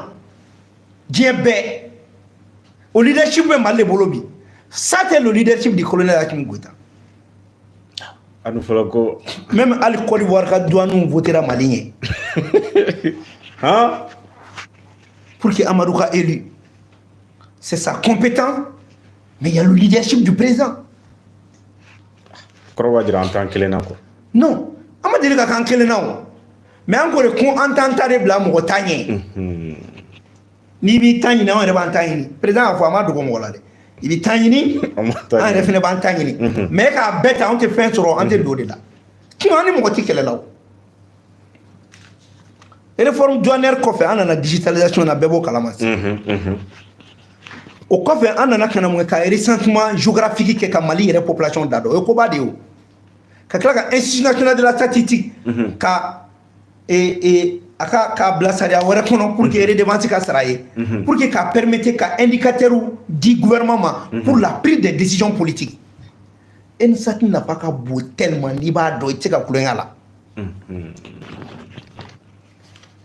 Diembé. Au leadership de Mali Bolobi. Ça, c'est le leadership du colonel Hakim Goïta. Même Al Côte d'Ivoire doit nous voter à Malien. Pour que Amadou soit élu. C'est sa compétence, mais il y a le leadership du président. Non, Amadou est en Kéléna. Mais encore, on entend les blancs au Tagné. Ni bi Tagné, on est en Tagné. Président a fait Amadou comme voilà. Il est tangini, on refait le bantangini. Mais quand bête on te fait sur on te donne là. Qui en est mon côté qu'elle est là. Réforme douanière qu'on fait, on a la digitalisation na bebo kalamas. Au qu'on fait, on a kana mon cas recensement géographique que ka Mali et population d'ado. Au koba de o. Ka kala Institut national de la statistique ka et aka blasaria wara kono pour que redevance ka saraye pour que ka permettre ka indicateur du gouvernement pour la prise de décisions politiques et nous ça n'a pas ka beau tellement ni ba do tika kulenga la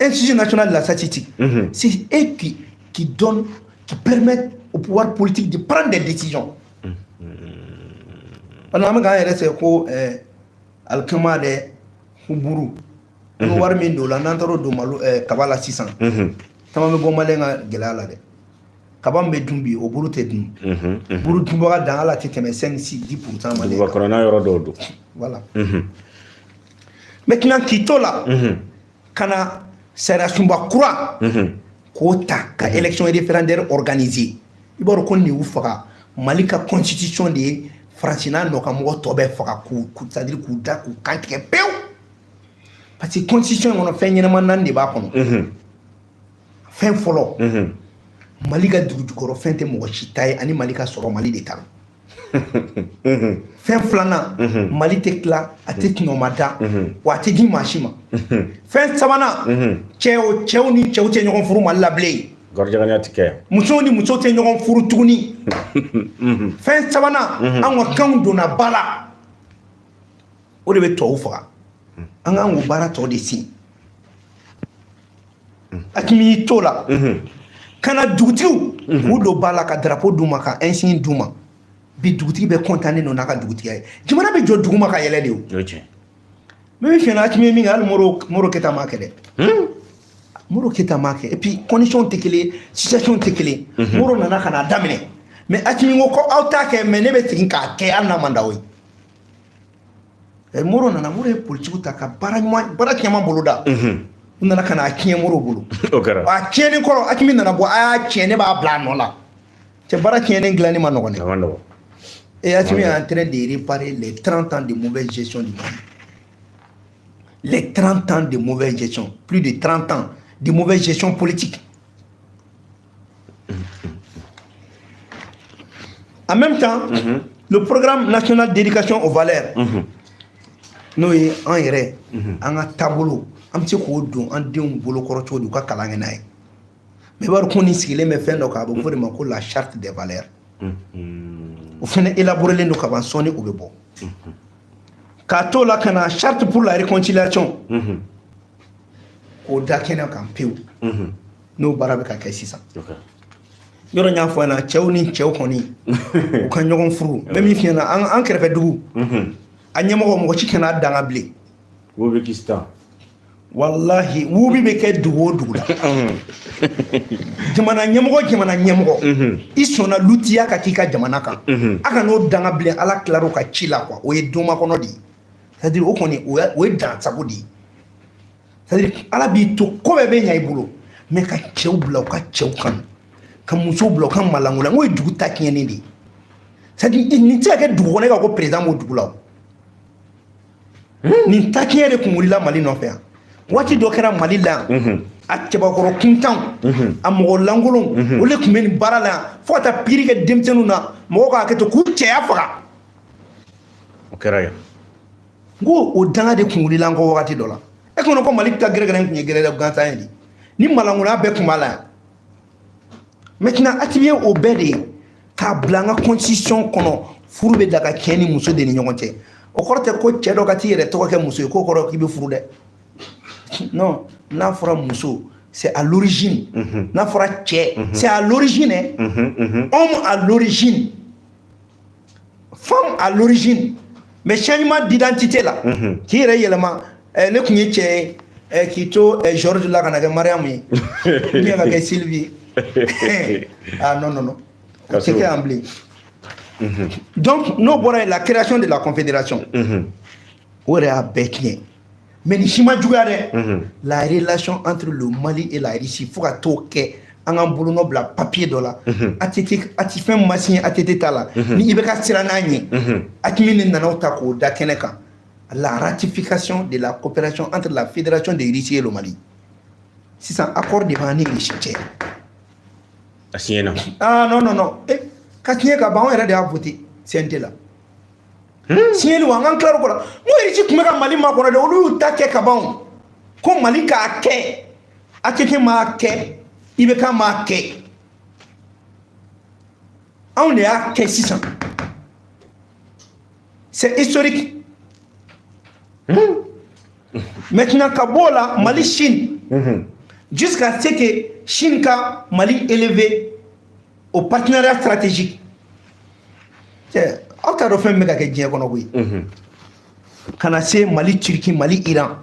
Institut national de la statistique c'est eux qui donne qui permettent au pouvoir politique de prendre des décisions on a même c'est ko alkama de Huburu on war min do la nantaro do malu kabala 600 tamame go malenga gelala de kabam be dumbi o buru te dum buru tumbo ga dans la tete 5 6 10% malé ba corona yoro do voilà maintenant kitola kana sera sumba kura kota ka élection référendaire organisée iboro kon ni ufaka malika constitution de francina no ka mo tobe faka ku c'est-à-dire ku da ku kantike pew parce que constitution on a fait une manande ba kono fin follow malika dugukoro fente mo chitaye ani malika soro mali de tan fɛn filanan Mali tɛ tila a tɛ tunɔmada wa a tɛ di maa si ma fɛn sabanan cɛw ni cɛw tɛ ɲɔgɔn furu Mali la bilen gɔrɔjɛgɛnya tɛ kɛ musow ni musow tɛ ɲɔgɔn furu tuguni fɛn sabanan an ka kanw donna ba la o de bɛ tɔw faga an k'an k'o baara tɔ de sin Hakimi y'i to la kana dugutigiw k'u don ba la ka drapeau d'u ma ka insigne d'u ma bi dugutigi bɛ content n'o n'a ka dugutigiya ye jamana bɛ jɔ duguma ka yɛlɛ de o mais min fiyɛna Hakimi ye min kɛ hali Moro Keyita m'a kɛ dɛ Moro Keyita m'a kɛ et puis condition tɛ kelen situation tɛ kelen Moro nana ka n'a daminɛ mais Hakimi ko aw t'a kɛ mais ne bɛ segin k'a kɛ hali n'a man d'aw ye Moro ye politique ta ka baara cɛman bolo da u nana ka n'a tiɲɛ Moro bolo a tiɲɛni kɔrɔ Hakimi nana bɔ a y'a tiɲɛ ne b'a bila a nɔ la cɛ baara tiɲɛni dilanni ma nɔgɔn dɛ et Hakimi est en train de réparer les 30 ans de mauvaise gestion du Mali les 30 ans de mauvaise gestion plus de 30 ans de mauvaise gestion politique en même temps le programme national d'éducation aux valeurs n'o ye an yɛrɛ an ka taabolo an bɛ se k'o don an denw bolokɔrɔ cogo di u ka kalan kɛ n'a ye mais i b'a dɔn ko nin sigilen bɛ fɛn dɔ kan a bɛ fɔ de ma ko la charte des valeurs o fana élaborelen don ka ban sɔɔni o bɛ bɔ k'a to la ka na charte pour la réconciliation k'o da kɛnɛ kan pewu n'o baara bɛ ka kɛ sisan yɔrɔ n y'a fɔ yan cɛw ni cɛw kɔni u ka ɲɔgɔn furu n bɛ min f'i ɲɛna an kɛrɛfɛ dugu a ɲɛmɔgɔ mɔgɔ ci kana danga bilen wallahi wubi bɛ kɛ dugu o dugu la jamana ɲɛmɔgɔ i sɔnna lutiya ka k'i ka jamana kan a ka n'o danga bilen ala tilar'o ka ci la quoi o ye doma kɔnɔ de ye c'est à dire o kɔni o ye dansago de ye c'est à dire ala b'i to ko bɛɛ bɛ ɲɛ i bolo mais ka cɛw bila u ka cɛw kan ka musow bila u ka malango la n ko ye dugu ta tiɲɛni de ye c'est à dire nin tɛ se ka kɛ dugu kɔnɔ e ka ko président b'o dugu la o nin ta tiɲɛ de kun wulila Mali nɔfɛ yan waati dɔ kɛra Mali la yan a cɛbakɔrɔ kuntanw a mɔgɔ lankolonw olu tun bɛ nin baara la yan fo ka taa pikiri kɛ denmisɛnninw na mɔgɔw k'a kɛ to k'u cɛya faga o kɛra yan n ko o danga de kun wulila an kɔ wagati dɔ la e kɔnɔ ko Mali ka gɛrɛgɛrɛ tun ye gɛrɛgɛrɛ gansan ye de ni malankolon bɛɛ tun b'a la yan maintenant Hakimi ye o bɛɛ de ye k'a bila an ka constitution kɔnɔ furu bɛ daga cɛ ni muso de ni ɲɔgɔn cɛ o kɔrɔ tɛ ko cɛ dɔ ka t'i yɛrɛ tɔgɔ kɛ muso ye k'o kɔrɔ k'i bɛ furu dɛ non n'a fɔra muso c'est à l'origine n'a fɔra cɛ c'est à l'origine homme à l'origine femme à l'origine mais changement d'identité la k'i yɛrɛ yɛlɛma ne tun ye cɛ ye k'i to Georges la ka na kɛ Mariam ye ne ka kɛ Sylvie ah non o tɛ kɛ yan bilen donc n'o bɔra la création de la confédération o yɛrɛ y'a bɛɛ tiɲɛ mais ni si ma juguya dɛ la relation entre le Mali et la Russie fo ka t'o kɛ an k'an bolonɔ bila papier dɔ la ATT fɛn ma signé ATT ta la ni i bɛ ka siran n'a ɲɛ Hakimi ni nana ta k'o da kɛnɛ kan la ratification de la coopération entre la fédération de Russie et le Mali sisan accord de b'an ni Russie cɛ a signé na ah non ka signé ka ban anw yɛrɛ de y'a voté CNT la signé wa an tilaro ko la n ko Russie tun bɛ ka Mali makɔnɔ dɛ olu y'u ta kɛ ka ban ko Mali k'a kɛ ATT m'a kɛ IBK m'a kɛ anw de y'a kɛ sisan c'est historique maintenant ka bɔ o la Mali Chine jusqu'à ce que Chine ka Mali élevé au partenariat stratégique aw t'a dɔn fɛn min bɛ ka kɛ diɲɛ kɔnɔ koyi ka na se Mali Turquie Mali Iran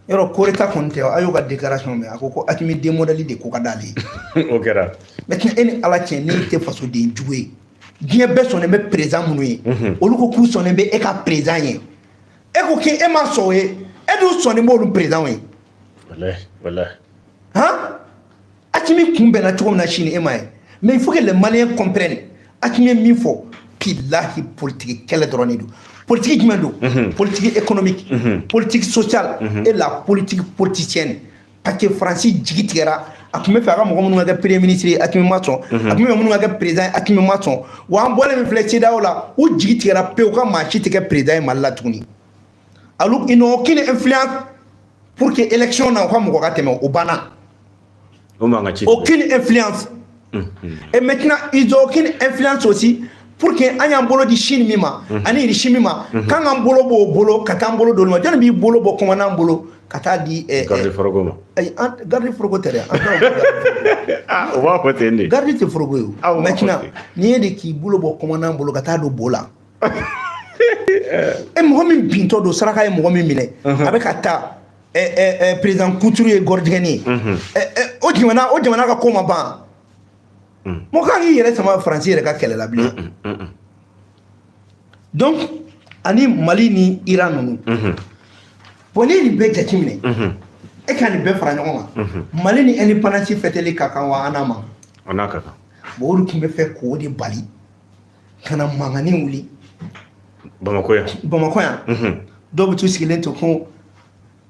yɔrɔ ko État kɔni tɛ a y'o ka déclaration mɛn a ko ko Hakimi démodèle de ko ka d'ale ye o kɛra maintenant e ni Ala cɛ ne tɛ fasoden jugu ye diɲɛ bɛɛ sɔnnen bɛ président minnu ye olu ko k'u sɔnnen bɛ e ka président ye e ko k'e ma sɔn o ye e dun sɔnnen b'olu président ye wallahi hein Hakimi kun bɛnna cogo min na Chine e ma ye mais il faut que les Maliens comprennent Hakimi ye min fɔ bilahi politique kɛlɛ dɔrɔn de don politique jumɛn don politique économique politique sociale et la politique politicienne parce que Faransi jigi tigɛra a tun bɛ fɛ a ka mɔgɔ minnu ka kɛ premier ministre ye Hakimi ma sɔn a tun bɛ minnu ka kɛ président ye Hakimi ma sɔn wa an bɔlen min filɛ CEDEAO la u jigi tigɛra pewu ka maa si tɛ kɛ président ye Mali la tuguni alors ils n'ont aucune influence pour que élection na u ka mɔgɔ ka tɛmɛ o banna aucune influence et maintenant ils n'ont aucune influence aussi pour que an y'an bolo di Chine min ma ani Russie min ma k'an k'an bolo b'o bolo ka taa an bolo d'olu ma jɔnni b'i bolo bɔ commandant bolo ka taa di garde foroko ma garde foroko tɛ dɛ o b'a fɔ ten de garde tɛ foroko ye o maintenant n'i ye de k'i bolo bɔ commandant bolo ka taa don bo la mɔgɔ min bintɔ don saraka ye mɔgɔ min minɛ a bɛ ka taa président Couture ye gɔrɔdigɛni ye o jamana ka ko ma ban mɔgɔ kan k'i yɛrɛ sama Faransi yɛrɛ ka kɛlɛ la bilen donc ani Mali ni Iran ninnu bon n'i ye nin bɛɛ jateminɛ e ka nin bɛɛ fara ɲɔgɔn kan Mali ni indépendance fêteli ka kan wa an n'a man o n'a ka kan bon olu tun bɛ fɛ k'o de bali ka na mankanni wuli Bamakɔ yan dɔw bɛ t'u sigilen to ko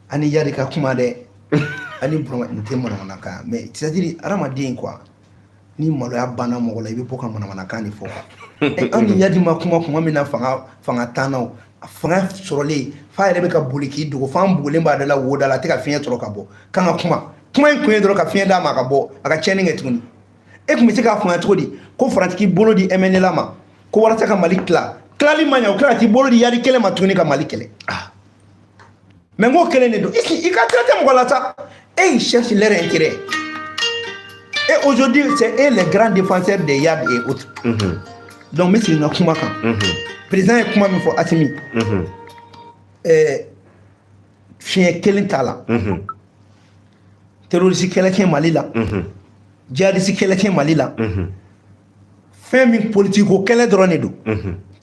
ani Yadi ka kuma dɛ ani Burama nin tɛ manamanakan mais c'est-à-dire adamaden quoi ni maloya banna mɔgɔ la i bɛ bɔ ka manamanakan de fɔ quoi an ni Yadi ma kuma min na fanga tannaw a fanga sɔrɔlen f'a yɛrɛ bɛ ka boli k'i dogo f'an bugulen b'a da la wo da la a tɛ ka fiɲɛ sɔrɔ ka bɔ kan ka kuma in kun ye dɔrɔn ka fiɲɛ d'a ma ka bɔ a ka tiɲɛni kɛ tuguni e tun bɛ se k'a faamuya cogo di ko Faransi k'i bolo di MNLA ma ko walasa ka Mali tilali ma ɲɛ o tila ka t'i bolo di Yadi kɛlɛ ma tuguni ka Mali kɛlɛ mais n ko kelen de don i ka traité mɔgɔ la sa et ils cherchent leur intérêt et aujourd'hui c'est eux les grands défenseurs des Yad et autres donc n bɛ segin n ka kuma kan président ye kuma min fɔ Assimi fiɲɛ kelen t'a la terroriste kɛlɛ kɛ Mali la djihadiste kɛlɛ kɛ Mali la fɛn min politiko kɛlɛ dɔrɔn de don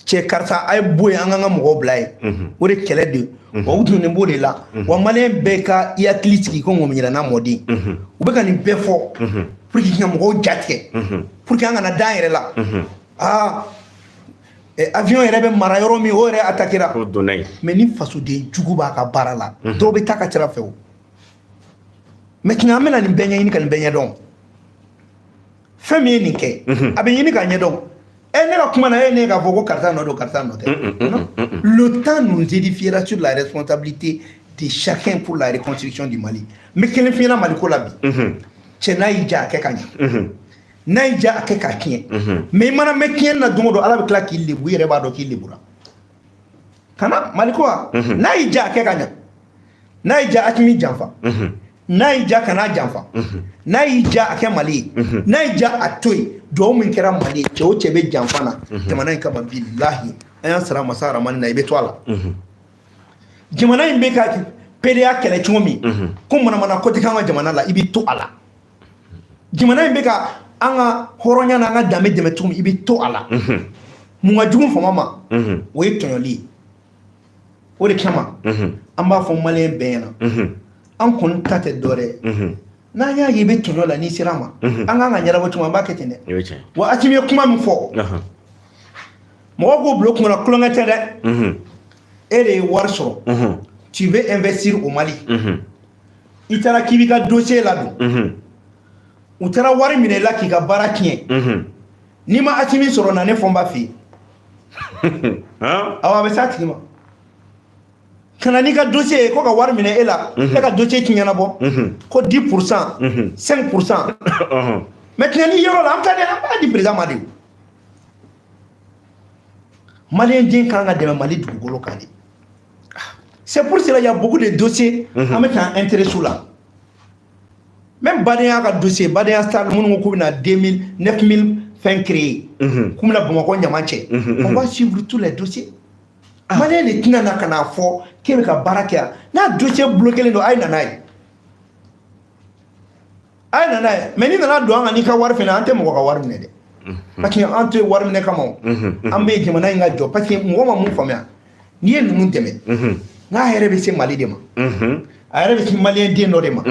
cɛ karisa a ye bɔ yen an k'an ka mɔgɔw bila yen o de kɛlɛ de wa u donnen b'o de la wa maliyɛn bɛɛ ka i hakili sigi ko ŋɔmiyirana mɔden u bɛ ka nin bɛɛ fɔ pour que ka mɔgɔw jatigɛ pour que an kana da an yɛrɛ la avion yɛrɛ bɛ mara yɔrɔ min o yɛrɛ attaquera mais ni fasoden jugu b'a ka baara la dɔw bɛ taa ka sira fɛ o maintenant an bɛna nin bɛɛ ɲɛɲini ka nin bɛɛ ɲɛdɔn fɛn min ye nin kɛ a bɛ ɲini k'a ɲɛdɔn ne ka kuma na ne k'a fɔ ko karisa nɔ don karisa nɔ tɛ le temps nous édifiera sur la responsabilité de chacun pour la reconstruction du Mali n bɛ kelen f'i ɲɛna Mali ko la bi cɛ n'a y'i ja a kɛ ka ɲɛ n'a y'i ja a kɛ ka tiɲɛ mais i mana mɛn tiɲɛni na don o don Ala bɛ tila k'i lebu i yɛrɛ b'a dɔn k'i lebura kana Mali ko wa n'a y'i ja a kɛ ka ɲɛ n'a y'i ja Hakimi janfa n'a y'i ja kana janfa n'a y'i ja a kɛ Mali ye n'a y'i ja a to yen duwawu min kɛra Mali ye cɛ o cɛ bɛ janfa na jamana in kama bilahi an y'an sara masa Aramani na i bɛ to a la jamana in bɛ ka PDA kɛlɛ cogo min ko manamana ko tɛ k'an ka jamana la i bɛ to a la jamana in bɛ ka an ka hɔrɔnya n'an ka danbe dɛmɛ cogo min i bɛ to a la mun ka jugu fama ma o ye tɔɲɔli ye o de kama an b'a fɔ maliyɛn bɛɛ ɲɛna an kɔni ta tɛ dɔwɛrɛ ye n'an y'a ye i bɛ tɔɲɔ la n'i sera a ma an kan ka ɲɛnabɔ cogo an b'a kɛ ten dɛ wa Assimi ye kuma min fɔ mɔgɔw k'o bila o kunna kulonkɛ tɛ dɛ e de ye wari sɔrɔ tu veux investir au Mali i taara k'i b'i ka dossier ladon u taara wari minɛ i la k'i ka baara tiɲɛ n'i ma Assimi sɔrɔ na ne fɔ n b'a f'i ye awɔ a bɛ s'a tigi ma kana n'i ka dossier ye ko ka wari minɛ e la e ka dossier ti ɲɛnabɔ ko 10% 5% maintenant ni yɔrɔ la an b'a di président ma de maliyɛn den kan ka dɛmɛ Mali dugukolo kan de c'est pour cela il y a beaucoup de dossiers an bɛ k'an intéressé la même Badenya ka dossier Badenya Star minnu ko k'u bɛna 2000 9000 fɛn créer k'u bɛna Bamakɔ ɲaman cɛ on va suivre tous les dossiers maliyɛn de tɛna na ka n'a fɔ k'e bɛ ka baara kɛ yan n'a dossier bloqué don a ye na n'a ye mais n'i nana don an kan n'i ka wari fɛnɛ an tɛ mɔgɔ ka wari minɛ dɛ parce que an tɛ wari minɛ kama o an bɛ jamana in ka jɔ parce que mɔgɔ ma mun faamuya n'i ye ninnu dɛmɛ n'a yɛrɛ bɛ se Mali de ma a yɛrɛ bɛ se maliyɛn den dɔ de ma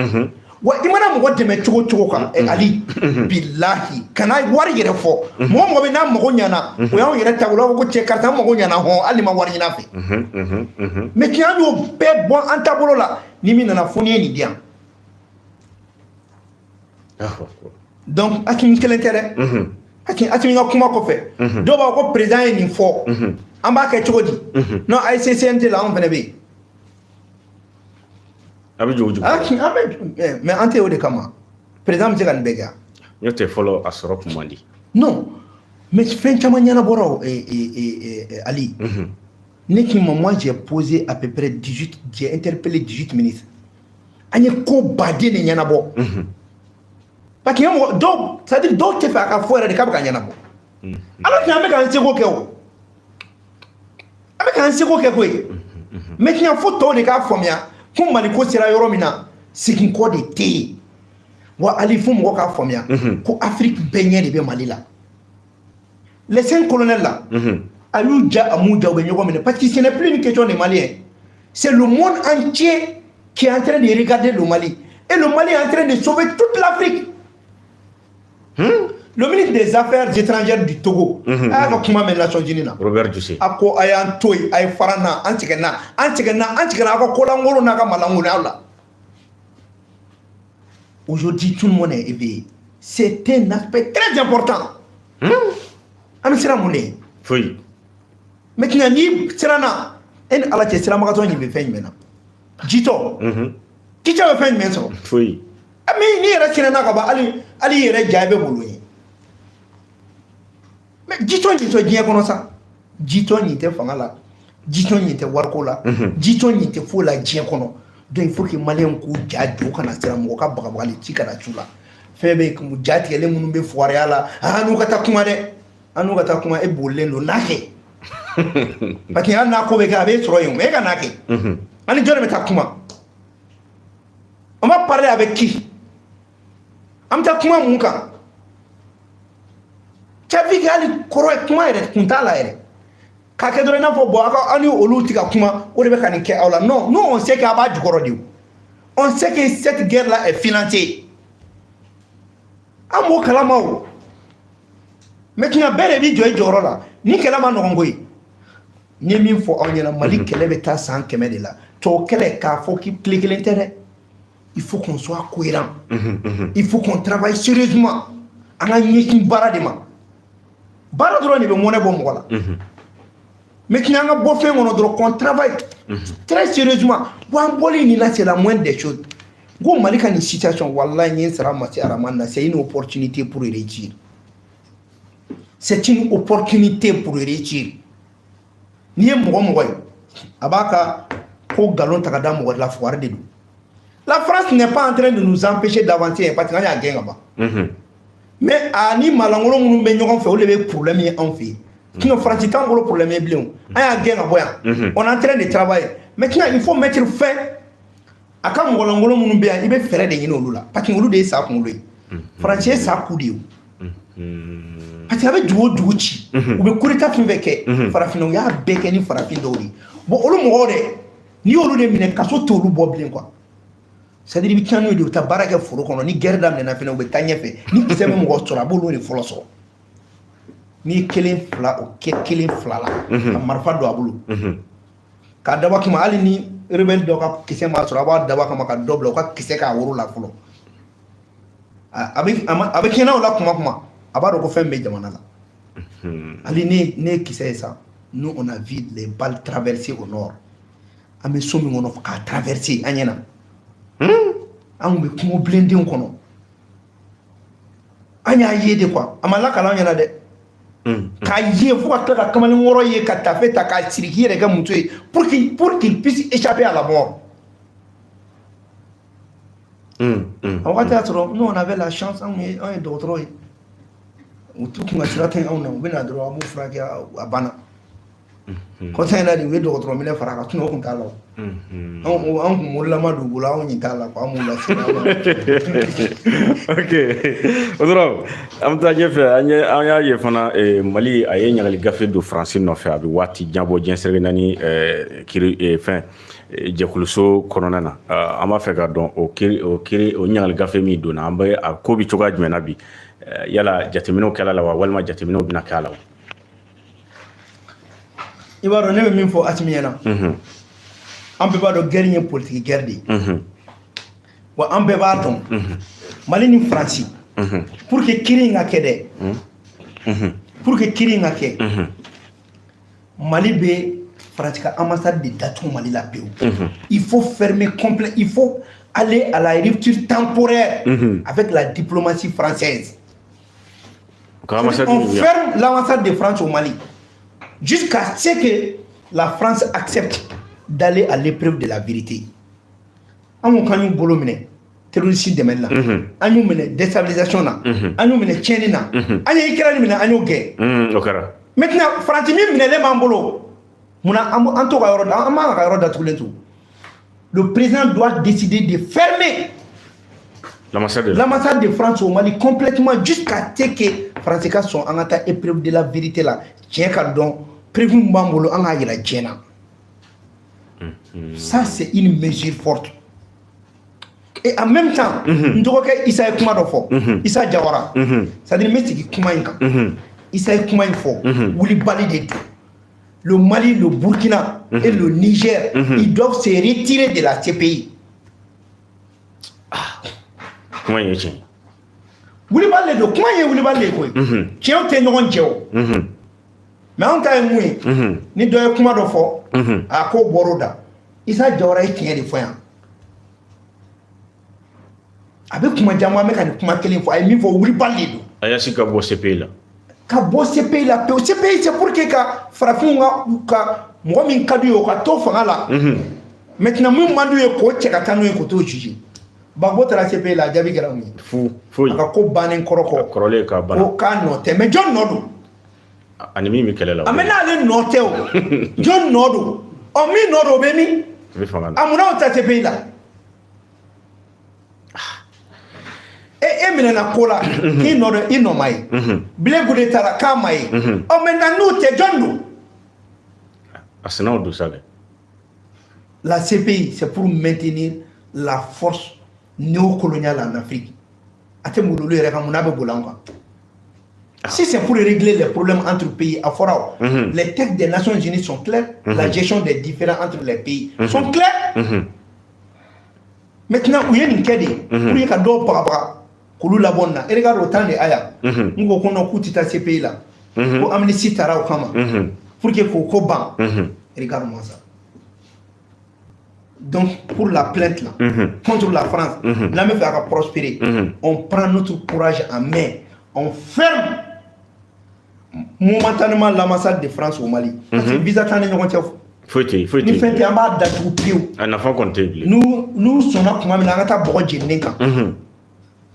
wa i mana mɔgɔ dɛmɛ cogo cogo kan Ali bilahi kana wari yɛrɛ fɔ mɔgɔ bɛ n'a mago ɲana o y'anw yɛrɛ taabolo ko cɛ karisa mago ɲana hɔn hali ma wari ɲini a fɛ mais k'i an y'o bɛɛ bɔ an taabolo la ni min nana fo n'i ye nin di yan donc Hakim kelen tɛ dɛ Hakim ka kuma kɔfɛ dɔw b'a ko président ye nin fɔ an b'a kɛ cogo di non a ye CCNT la anw fɛnɛ bɛ yen a bɛ jogo Hakim an bɛ mais an tɛ o de kama président bɛ se ka nin bɛɛ kɛ n'o tɛ fɔlɔ a sɔrɔ kun man di non mais fɛn caman ɲɛnabɔra Ali ne k'i ma moi j'ai posé à peu près 18 j'ai interpellé 18 ministres an ye ko baden de ɲɛnabɔ parce que dɔw c'est à dire dɔw tɛ fɛ a ka fɔ yɛrɛ de k'a bɛ ka ɲɛnabɔ alors que an bɛ k'an seko kɛ o an bɛ k'an seko kɛ koyi maintenant fo tɔw de k'a faamuya ko Mali ko sera yɔrɔ min na segin kɔ de tɛ yen wa Ali fo mɔgɔ k'a faamuya ko Afrique bɛɛ ɲɛ de bɛ Mali la les 5 colonels là a y'u ja a m'u ja u bɛ ɲɔgɔn minɛ parce que ce n'est plus une question des Maliens c'est le monde entier qui est en train de regarder le Mali et le Mali est en train de sauver toute l'Afrique. Le ministre des Affaires étrangères du Togo a ka kuma mɛn Nations Unies na Robert Dussé a ko a y'an to yen a ye fara n na an tigɛna a ka kolankolon n'a ka malankolon la. Aujourd'hui tout le monde est éveillé. C'est un aspect très important. An bɛ siran mun de ye? Foyi. Maintenant ni siranna e ni Ala cɛ siramagatɔ ɲɛ bɛ fɛn jumɛn na? Jitɔ kicɛ bɛ fɛn jumɛn sɔrɔ? Foyi. Mais ni yɛrɛ siranna ka ban hali yɛrɛ ja i bɛ bolo ye. Mais jitɔ ɲin tɛ diɲɛ kɔnɔ sa jitɔ ɲin tɛ fanga la jitɔ ɲin tɛ wariko la jitɔ ɲin tɛ foyi la diɲɛ kɔnɔ donc il faut que maliyɛnw k'u ja jɔ kana siran mɔgɔ ka bagabagali ci kana c'u la fɛn bɛ ja tigɛlen minnu bɛ fugariya la n'u ka taa kuma dɛ an n'u ka taa kuma e bolilen don n'a kɛ parce que hali n'a ko bɛ kɛ a b'e sɔrɔ yen mais e ka n'a kɛ an ni jɔn de bɛ taa kuma on va parler avec qui an bɛ taa kuma mun kan cɛfi kɛ hali kɔrɔ kuma yɛrɛ kun t'a la yɛrɛ k'a kɛ dɔrɔn i n'a fɔ bon aw ni olu tɛ ka kuma o de bɛ ka nin kɛ aw la non nous on sait que a b'a jukɔrɔ de on sait que cette guerre là est financée an b'o kalama o maintenant bɛɛ de b'i jɔ i jɔyɔrɔ la ni kɛlɛ ma nɔgɔn koyi n ye min fɔ aw ɲɛna Mali kɛlɛ bɛ taa san 100 de la tubabu kɛlɛ k'a fɔ k'i tile kelen tɛ dɛ il faut qu'on soit cohérent il faut qu'on travaille sérieusement an ka ɲɛsin baara de ma baara dɔrɔn de bɛ mɔnɛ bɔ mɔgɔ la maintenant an ka bɔ fɛn kɔnɔ dɔrɔn qu'on travaille très sérieusement wa an bɔli nin na c'est la moindre des choses n ko Mali ka nin situation wallahi n ye n sara Masi Araman na c'est une opportunité pour réussir c'est une opportunité pour réussir n'i ye mɔgɔ ye a b'a ka ko galon ta ka da mɔgɔ la fugari de don la France n'est pas en train de nous empêcher d'avancer parce que an y'a gɛn ka ban mais ani malangolo minnu bɛ ɲɔgɔn fɛ o de bɛ problème ye anw fɛ yen sinon France t'an bolo problème ye bilen an y'a gɛn ka bɔ yan on est en train de travailler maintenant il faut mettre fin a ka mɔgɔlangolo minnu bɛ yan i bɛ fɛɛrɛ de ɲini olu la parce que olu de ye sa kunkolo ye France ye sa ku de ye parce que a bɛ dugu o dugu ci u bɛ coup d'état fɛn fɛn kɛ farafinna u y'a bɛɛ kɛ ni farafin dɔw de ye bon olu mɔgɔw dɛ n'i y'olu de minɛ kaso t'olu bɔ bilen quoi c'est-à-dire i bɛ taa n'u ye de u bɛ taa baara kɛ foro kɔnɔ ni guerre daminɛna fɛnɛ u bɛ taa ɲɛfɛ ni kisɛ bɛ mɔgɔ sɔrɔ a b'olu de fɔlɔ sɔrɔ ni kelen fila o kɛ kelen fila la ka marifa don a bolo k'a dabɔ kama hali ni rebelle dɔ ka kisɛ m'a sɔrɔ a b'a dabɔ kama ka dɔ bila u ka kisɛ k'a woro la fɔlɔ a bɛ kɛnɛ o la kuma a b'a dɔn ko fɛn bɛ jamana la hali ne ye kisɛ ye sa nous on a vu les balles traverser au nord an bɛ so min kɔnɔ k'a traverser an ɲɛna an kun bɛ kungo bilendenw kɔnɔ an y'a ye de quoi a ma lakala an ɲɛna dɛ k'a ye fo ka tila ka kamalen wɔɔrɔ ye ka tafe ta k'a siri k'i yɛrɛ kɛ muso ye pour qu'il puisse échapper à la mort a wagati y'a sɔrɔ nous on avait la chance an ye dɔgɔtɔrɔ ye u t'u kun ka sira tɛ anw na u bɛ na dɔrɔn an b'u furakɛ a banna kɔsan in na de u ye dɔgɔtɔrɔ minɛ fara a kan o kun t'a la o an kun morilama don u bolo anw ɲin t'a la quoi an m'u lasegin ok o dɔrɔn an bɛ taa ɲɛfɛ an y'a ye fana Mali a ye ɲagali gafe don Faransi nɔfɛ a bɛ waati jan bɔ diɲɛ sɛgɛ naani fɛn jɛkuluso kɔnɔna na an b'a fɛ ka dɔn o ɲagali gafe min donna an bɛ a ko bɛ cogoya jumɛn na bi yala jateminɛw kɛla la wa walima jateminɛw bɛna kɛ a la wa i b'a dɔn ne bɛ min fɔ Asimi ɲɛna an bɛɛ b'a dɔn guerre ye politique guerre de ye wa an bɛɛ b'a dɔn Mali ni France pour que kiri nga kede pour que kiri nga ke Mali be France ka ambassade de Datou Mali la peu. Il faut fermer complet, il faut aller à la rupture temporaire avec la diplomatie française. On ferme l'ambassade de France au Mali jusqu'à ce que la France accepte d'aller à l'épreuve de la vérité. On kan yu bolo minɛ terroriste dɛmɛli la an y'u minɛ déstabilisation na an y'u minɛ tiɲɛni na an ye Ukraine minɛ an y'o gɛn o kɛra maintenant France min minɛlen b'an bolo munna an to ka yɔrɔ an man ka yɔrɔ datugulen to le président doit décider de fermer l'ambassade de France au Mali complètement jusqu'à ce que France ka sɔn an ka taa épreuve de la vérité la tiɲɛ ka dɔn prévu min b'an bolo an k'a yira diɲɛ na ça c'est une mesure forte. Et en même temps, Issa Kuma dofo, Issa Jawara, c'est-à-dire Messi Kuma inka, Issa Kuma info, Wuli Bali de tout. Le Mali, le Burkina et le Niger, ils doivent se retirer de la CPI. Comment y est-il? Wuli Bali de comment y est Wuli Bali quoi? Tiens t'es non tchao. Mais on t'a émoué, ni doit Kuma dofo, à quoi Boroda, Issa Jawara est tient des foyers. Avec kuma jama me kan kuma kelen fo ay mi fo wuri balle do ayasi ka bo CPI la CPI c'est pour que ka farafin ka mo min kadu yo ka to fanga la maintenant mun mandu ye ko che ka tanu ko to juger ba bo tra CPI la jabi gara mi fu aka ko banen koroko korole ka bana ko ka note mais John Nodo animi mi kele la amena le note o John Nodo o mi Nodo be mi be fanga amuna o ta CPI la et maintenant kola il no mai blé goudé tara kamai o maintenant nous te donne asna do ça la CPI c'est pour maintenir la force néocoloniale en Afrique ate mululu yere ka munabe bolanga si c'est pour régler les problèmes entre pays à fora les textes des Nations Unies sont clairs la gestion des différends entre les pays sont clairs maintenant où y a une kede pour y ka do para kulu la bonna et regarde autant de aya ngo kono kutita CPI là ko amnesty tara o kama pour que ko ban regarde moi ça donc pour la plainte là contre la France la meuf va prospérer on prend notre courage en main on ferme momentanément l'ambassade de France au Mali parce que visa tane ñoko ci faut ni fente amba datu piu ana fa compter nous sona kuma mi na ngata bo jenne kan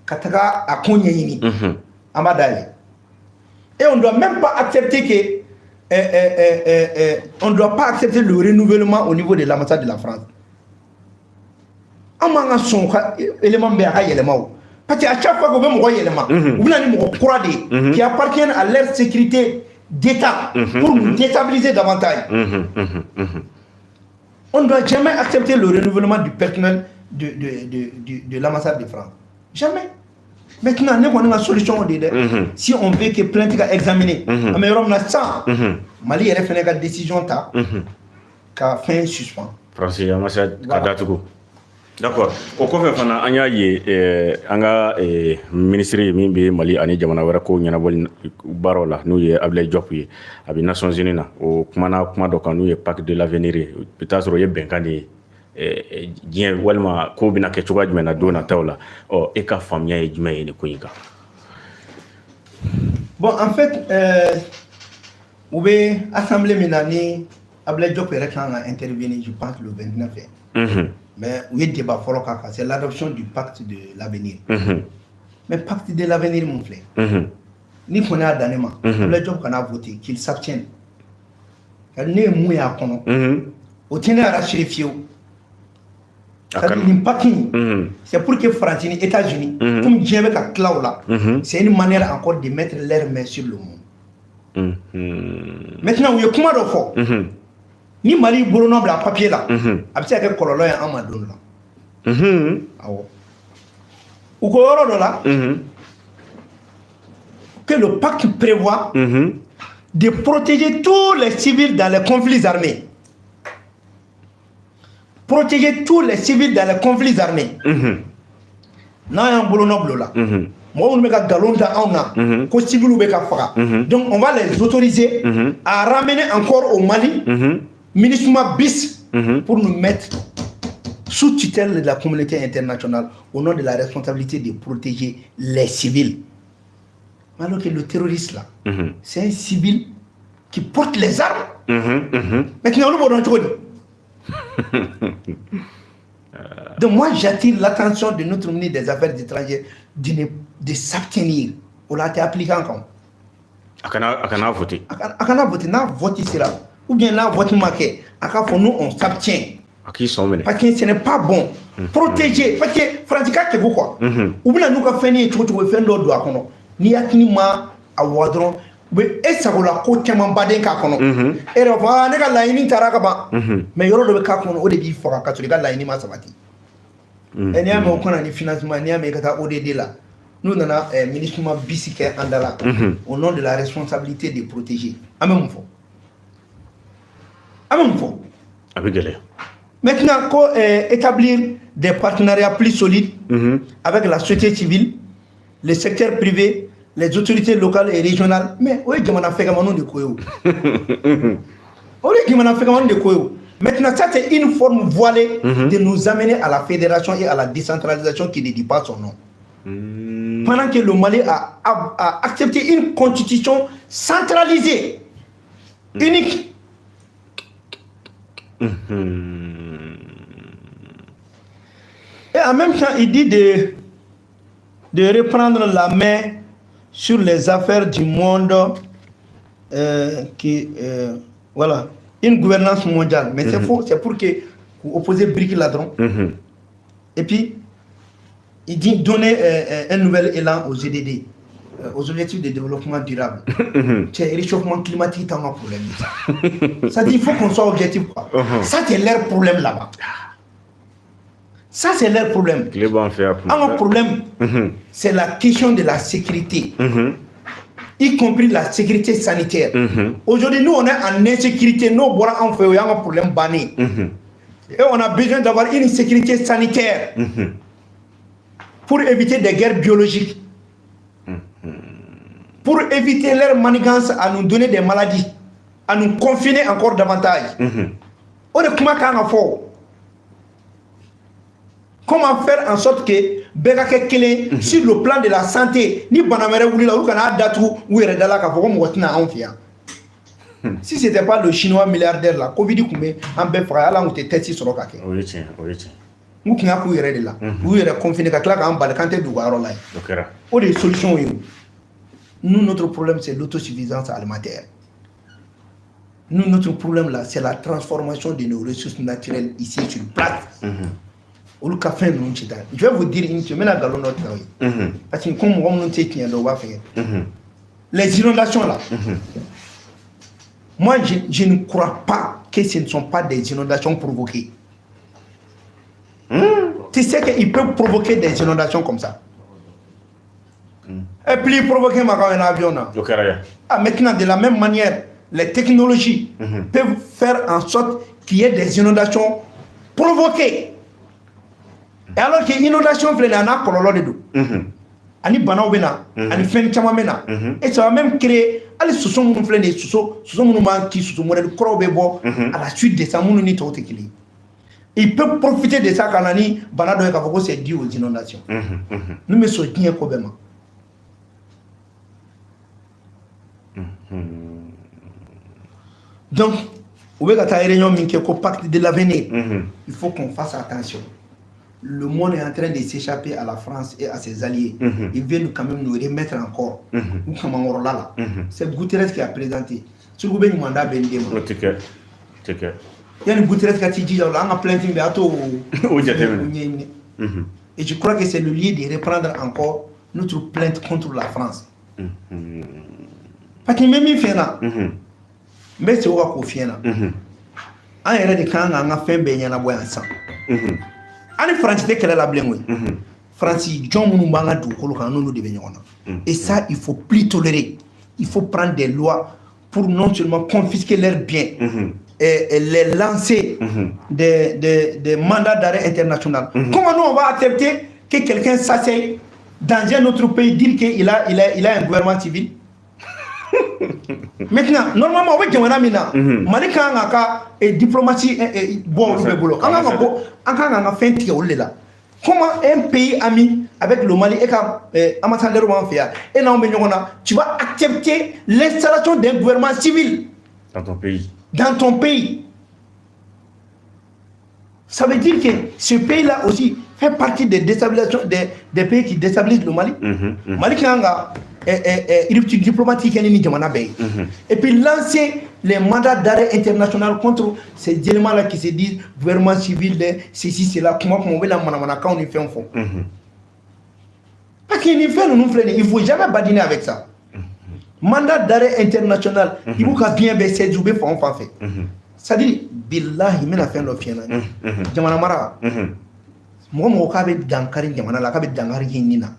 Kataka a Konyini, Amadali. Et on ne doit même pas accepter que on ne doit pas accepter le renouvellement au niveau de l'ambassade de la France. Amanga son élément béa élément. Parce qu'à chaque fois qu'on veut me élément, vous avez mon croix qui appartiennent à leur sécurité d'État pour nous déstabiliser davantage. On ne doit jamais accepter le renouvellement du personnel de l'ambassade de France. Jamais. Maintenant, nous avons une solution. Si on veut que plainte soit examinée, mais on a ça. Mali a fait une décision qu'a fait un suspens. Français, d'accord. Au cours fana anya ye anga ministre mi Mali ani jamana wara ko nyana bol baro la nu ye Ablaye Diop ye abi Nations Unies na o kuma do kan nu ye pacte de l'avenir peut-être ye benkani dien walma ko bina ke coga jumena dona tawla o e ka famia e jumé ni ko yinka bon en fait oube assemblée minani Ablaye Diop a intervenu je pense le 29 mais il y a un débat fort c'est l'adoption du pacte de l'avenir mais pacte de l'avenir mon frère ni qu'on a danema Ablaye Diop qu'on a voté qu'il s'abstienne car ne mouya kono au tenir à racheter c'est pour que France et États-Unis, comme Dieu avec la cloud là, c'est une manière encore de mettre leurs mains sur le monde. Maintenant, il y a comment de fort. Ni Mali Boulogne à papier là, après avec colonel en Madonna là. Ou quoi là? Que le pacte prévoit de protéger tous les civils dans les conflits armés. Protéger tous les civils dans les conflits armés. n'a y'an bolo nɔ la mɔgɔ minnu bɛ ka galon da anw na ko civils bɛ ka faga donc on va les autoriser à ramener encore au Mali MINUSMA bis pour nous mettre sous tutelle de la communauté internationale au nom de la responsabilité de protéger les civils. Alors que le terroriste là, c'est un civil qui porte les armes. Maintenant, nous voulons donc moi j'attire l'attention de notre ministre des Affaires étrangères de s'abstenir. On l'a appliqué encore. Akana voter. Akana voter, n'a voté cela. Ou bien là vote marqué. Akana nous on s'abstient. Parce que ce n'est pas bon. Protéger. Parce que Frantika c'est quoi? Ou bien nous avons fait ni tout faire l'autre doigt kono. Ni akini ma awadron. Mais est-ce que la côte est en bas d'un cacono? Et on va aller à la ligne Tarakaba. Mais il y aura le cacono au début pour un catholique à la ligne Masabati. Et il y a un financement, il y a un ODD là. Nous avons un ministre Bissike Andala au nom de la responsabilité de protéger. Amen faux. Amen faux. Maintenant, établir des partenariats plus solides avec la société civile, le secteur privé, les autorités locales et régionales. Mais oui, je m'en ai fait comme un de Koyo. Maintenant, ça c'est une forme voilée de nous amener à la fédération et à la décentralisation qui ne dit pas son nom. Pendant que le Mali a accepté une constitution centralisée, unique. Et en même temps, il dit de reprendre la main sur les affaires du monde, voilà, une gouvernance mondiale. Mais c'est faux, c'est pour que vous opposez briques là-dedans. Et puis, il dit donner un nouvel élan aux EDD, aux objectifs de développement durable. C'est le réchauffement climatique qui est un problème. Ça dit qu'il faut qu'on soit objectif. Ça, c'est leur problème là-bas. Ça, c'est leur problème. Un problème, c'est la question de la sécurité, y compris la sécurité sanitaire. Aujourd'hui, nous, on est en insécurité. Nous, on fait un problème banni. Et on a besoin d'avoir une sécurité sanitaire pour éviter des guerres biologiques, pour éviter leur manigance à nous donner des maladies, à nous confiner encore davantage. On est comment faire en sorte que Begake Kele, sur le plan de la santé, ni Banamere ou la Oukana Datou ou Redala Kafokom Watna Anfia. Si ce n'était pas le chinois milliardaire là, Covid Koumé, en Befra, là où tu étais sur le Kake. Oui, oui. Nous qui avons eu là, nous sommes confinés à la en Balkante du Guarolai. Ou des solutions. Nous, notre problème, c'est l'autosuffisance alimentaire. Nous, notre problème là, c'est la transformation de nos ressources naturelles ici sur place. Je vais vous dire une chose, parce que comme on sait qu'il y a les inondations là, moi je ne crois pas que ce ne sont pas des inondations provoquées. Tu sais qu'ils peuvent provoquer des inondations comme ça. Et puis provoquer un avion. Maintenant, de la même manière, les technologies peuvent faire en sorte qu'il y ait des inondations provoquées. Et alors que l'inondation, il y a un colon de dos. Ani banaw bena, ani fen chama mena. Et ça va même créer, allez, ce sont mon flène, ce sont mon man qui se sont modèles crobebo à la suite de ça, mon ni totekili. Il peut profiter de ça quand ani banado et kavoko c'est dû aux inondations. Nous me soutenons probablement. Donc, au lieu de pacte de l'avenir, il faut qu'on fasse attention. Le monde est en train de s'échapper à la France et à ses alliés. Ils viennent quand même nous remettre encore. C'est Guterres qui a présenté. Si vous avez un mandat, il y a une Guterres qui a dit qu'il y a plein de bateaux. Et je crois que c'est le lieu de reprendre encore notre plainte contre la France. Parce que même il fait là. Mais c'est quoi qu'on fait là. En réalité, quand on a fait un ensemble. Ani France te kɛlɛ la bilen koyi. France jɔn minnu b'an ka dugukolo kan n'olu de bɛ ɲɔgɔn na. Et ça, il faut plus tolérer. Il faut prendre des lois pour non seulement confisquer leurs biens et les lancer des mandats d'arrêt international. Comment nous on va accepter que quelqu'un s'asseye dans un autre pays dire qu'il a un gouvernement civil. Maintenant, normalement, on va dire Mali kan ka diplomatie bon le boulot. On a fait comment un pays ami avec le Mali et tu vas accepter l'installation d'un gouvernement civil dans ton pays. Dans ton pays. Ça veut dire que ce pays-là aussi fait partie des déstabilisations des pays qui déstabilisent le Mali. Mali qui a une rupture diplomatique et puis lancer les mandats d'arrêt international contre ces éléments-là qui se disent gouvernement civil, ceci, cela, comment on veut la manamana quand on y fait un fond. Parce qu'il y fait, il ne faut jamais badiner avec ça. Mandat d'arrêt international, il faut bien baisser du bé pour en fait. C'est-à-dire, billahi, il a fait le fier. Jamana mara. Moi, je suis dans le jamana, je suis dans le jamana.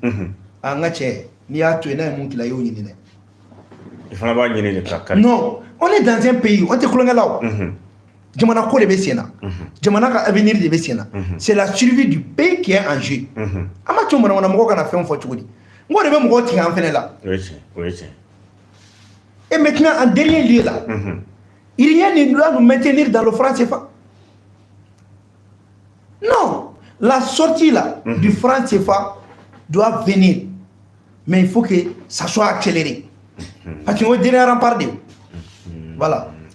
Angache, ni a tué na mon kila yo yinine. Il faut pas yinine le non, on est dans un pays, on te kolonga là. Jamana ko de besiena. Jamana ka avenir de besiena. C'est la survie du pays qui est en jeu. Ama tu mona mona moko kana fait un fort chudi. Ngo de be moko tinga en fait là. Oui. Et maintenant en dernier lieu là. Rien ne doit nous maintenir dans le franc CFA. Non, la sortie là du franc CFA doit venir. Mais il faut que ça soit accéléré. Parce qu'on va dire un rempart. Voilà.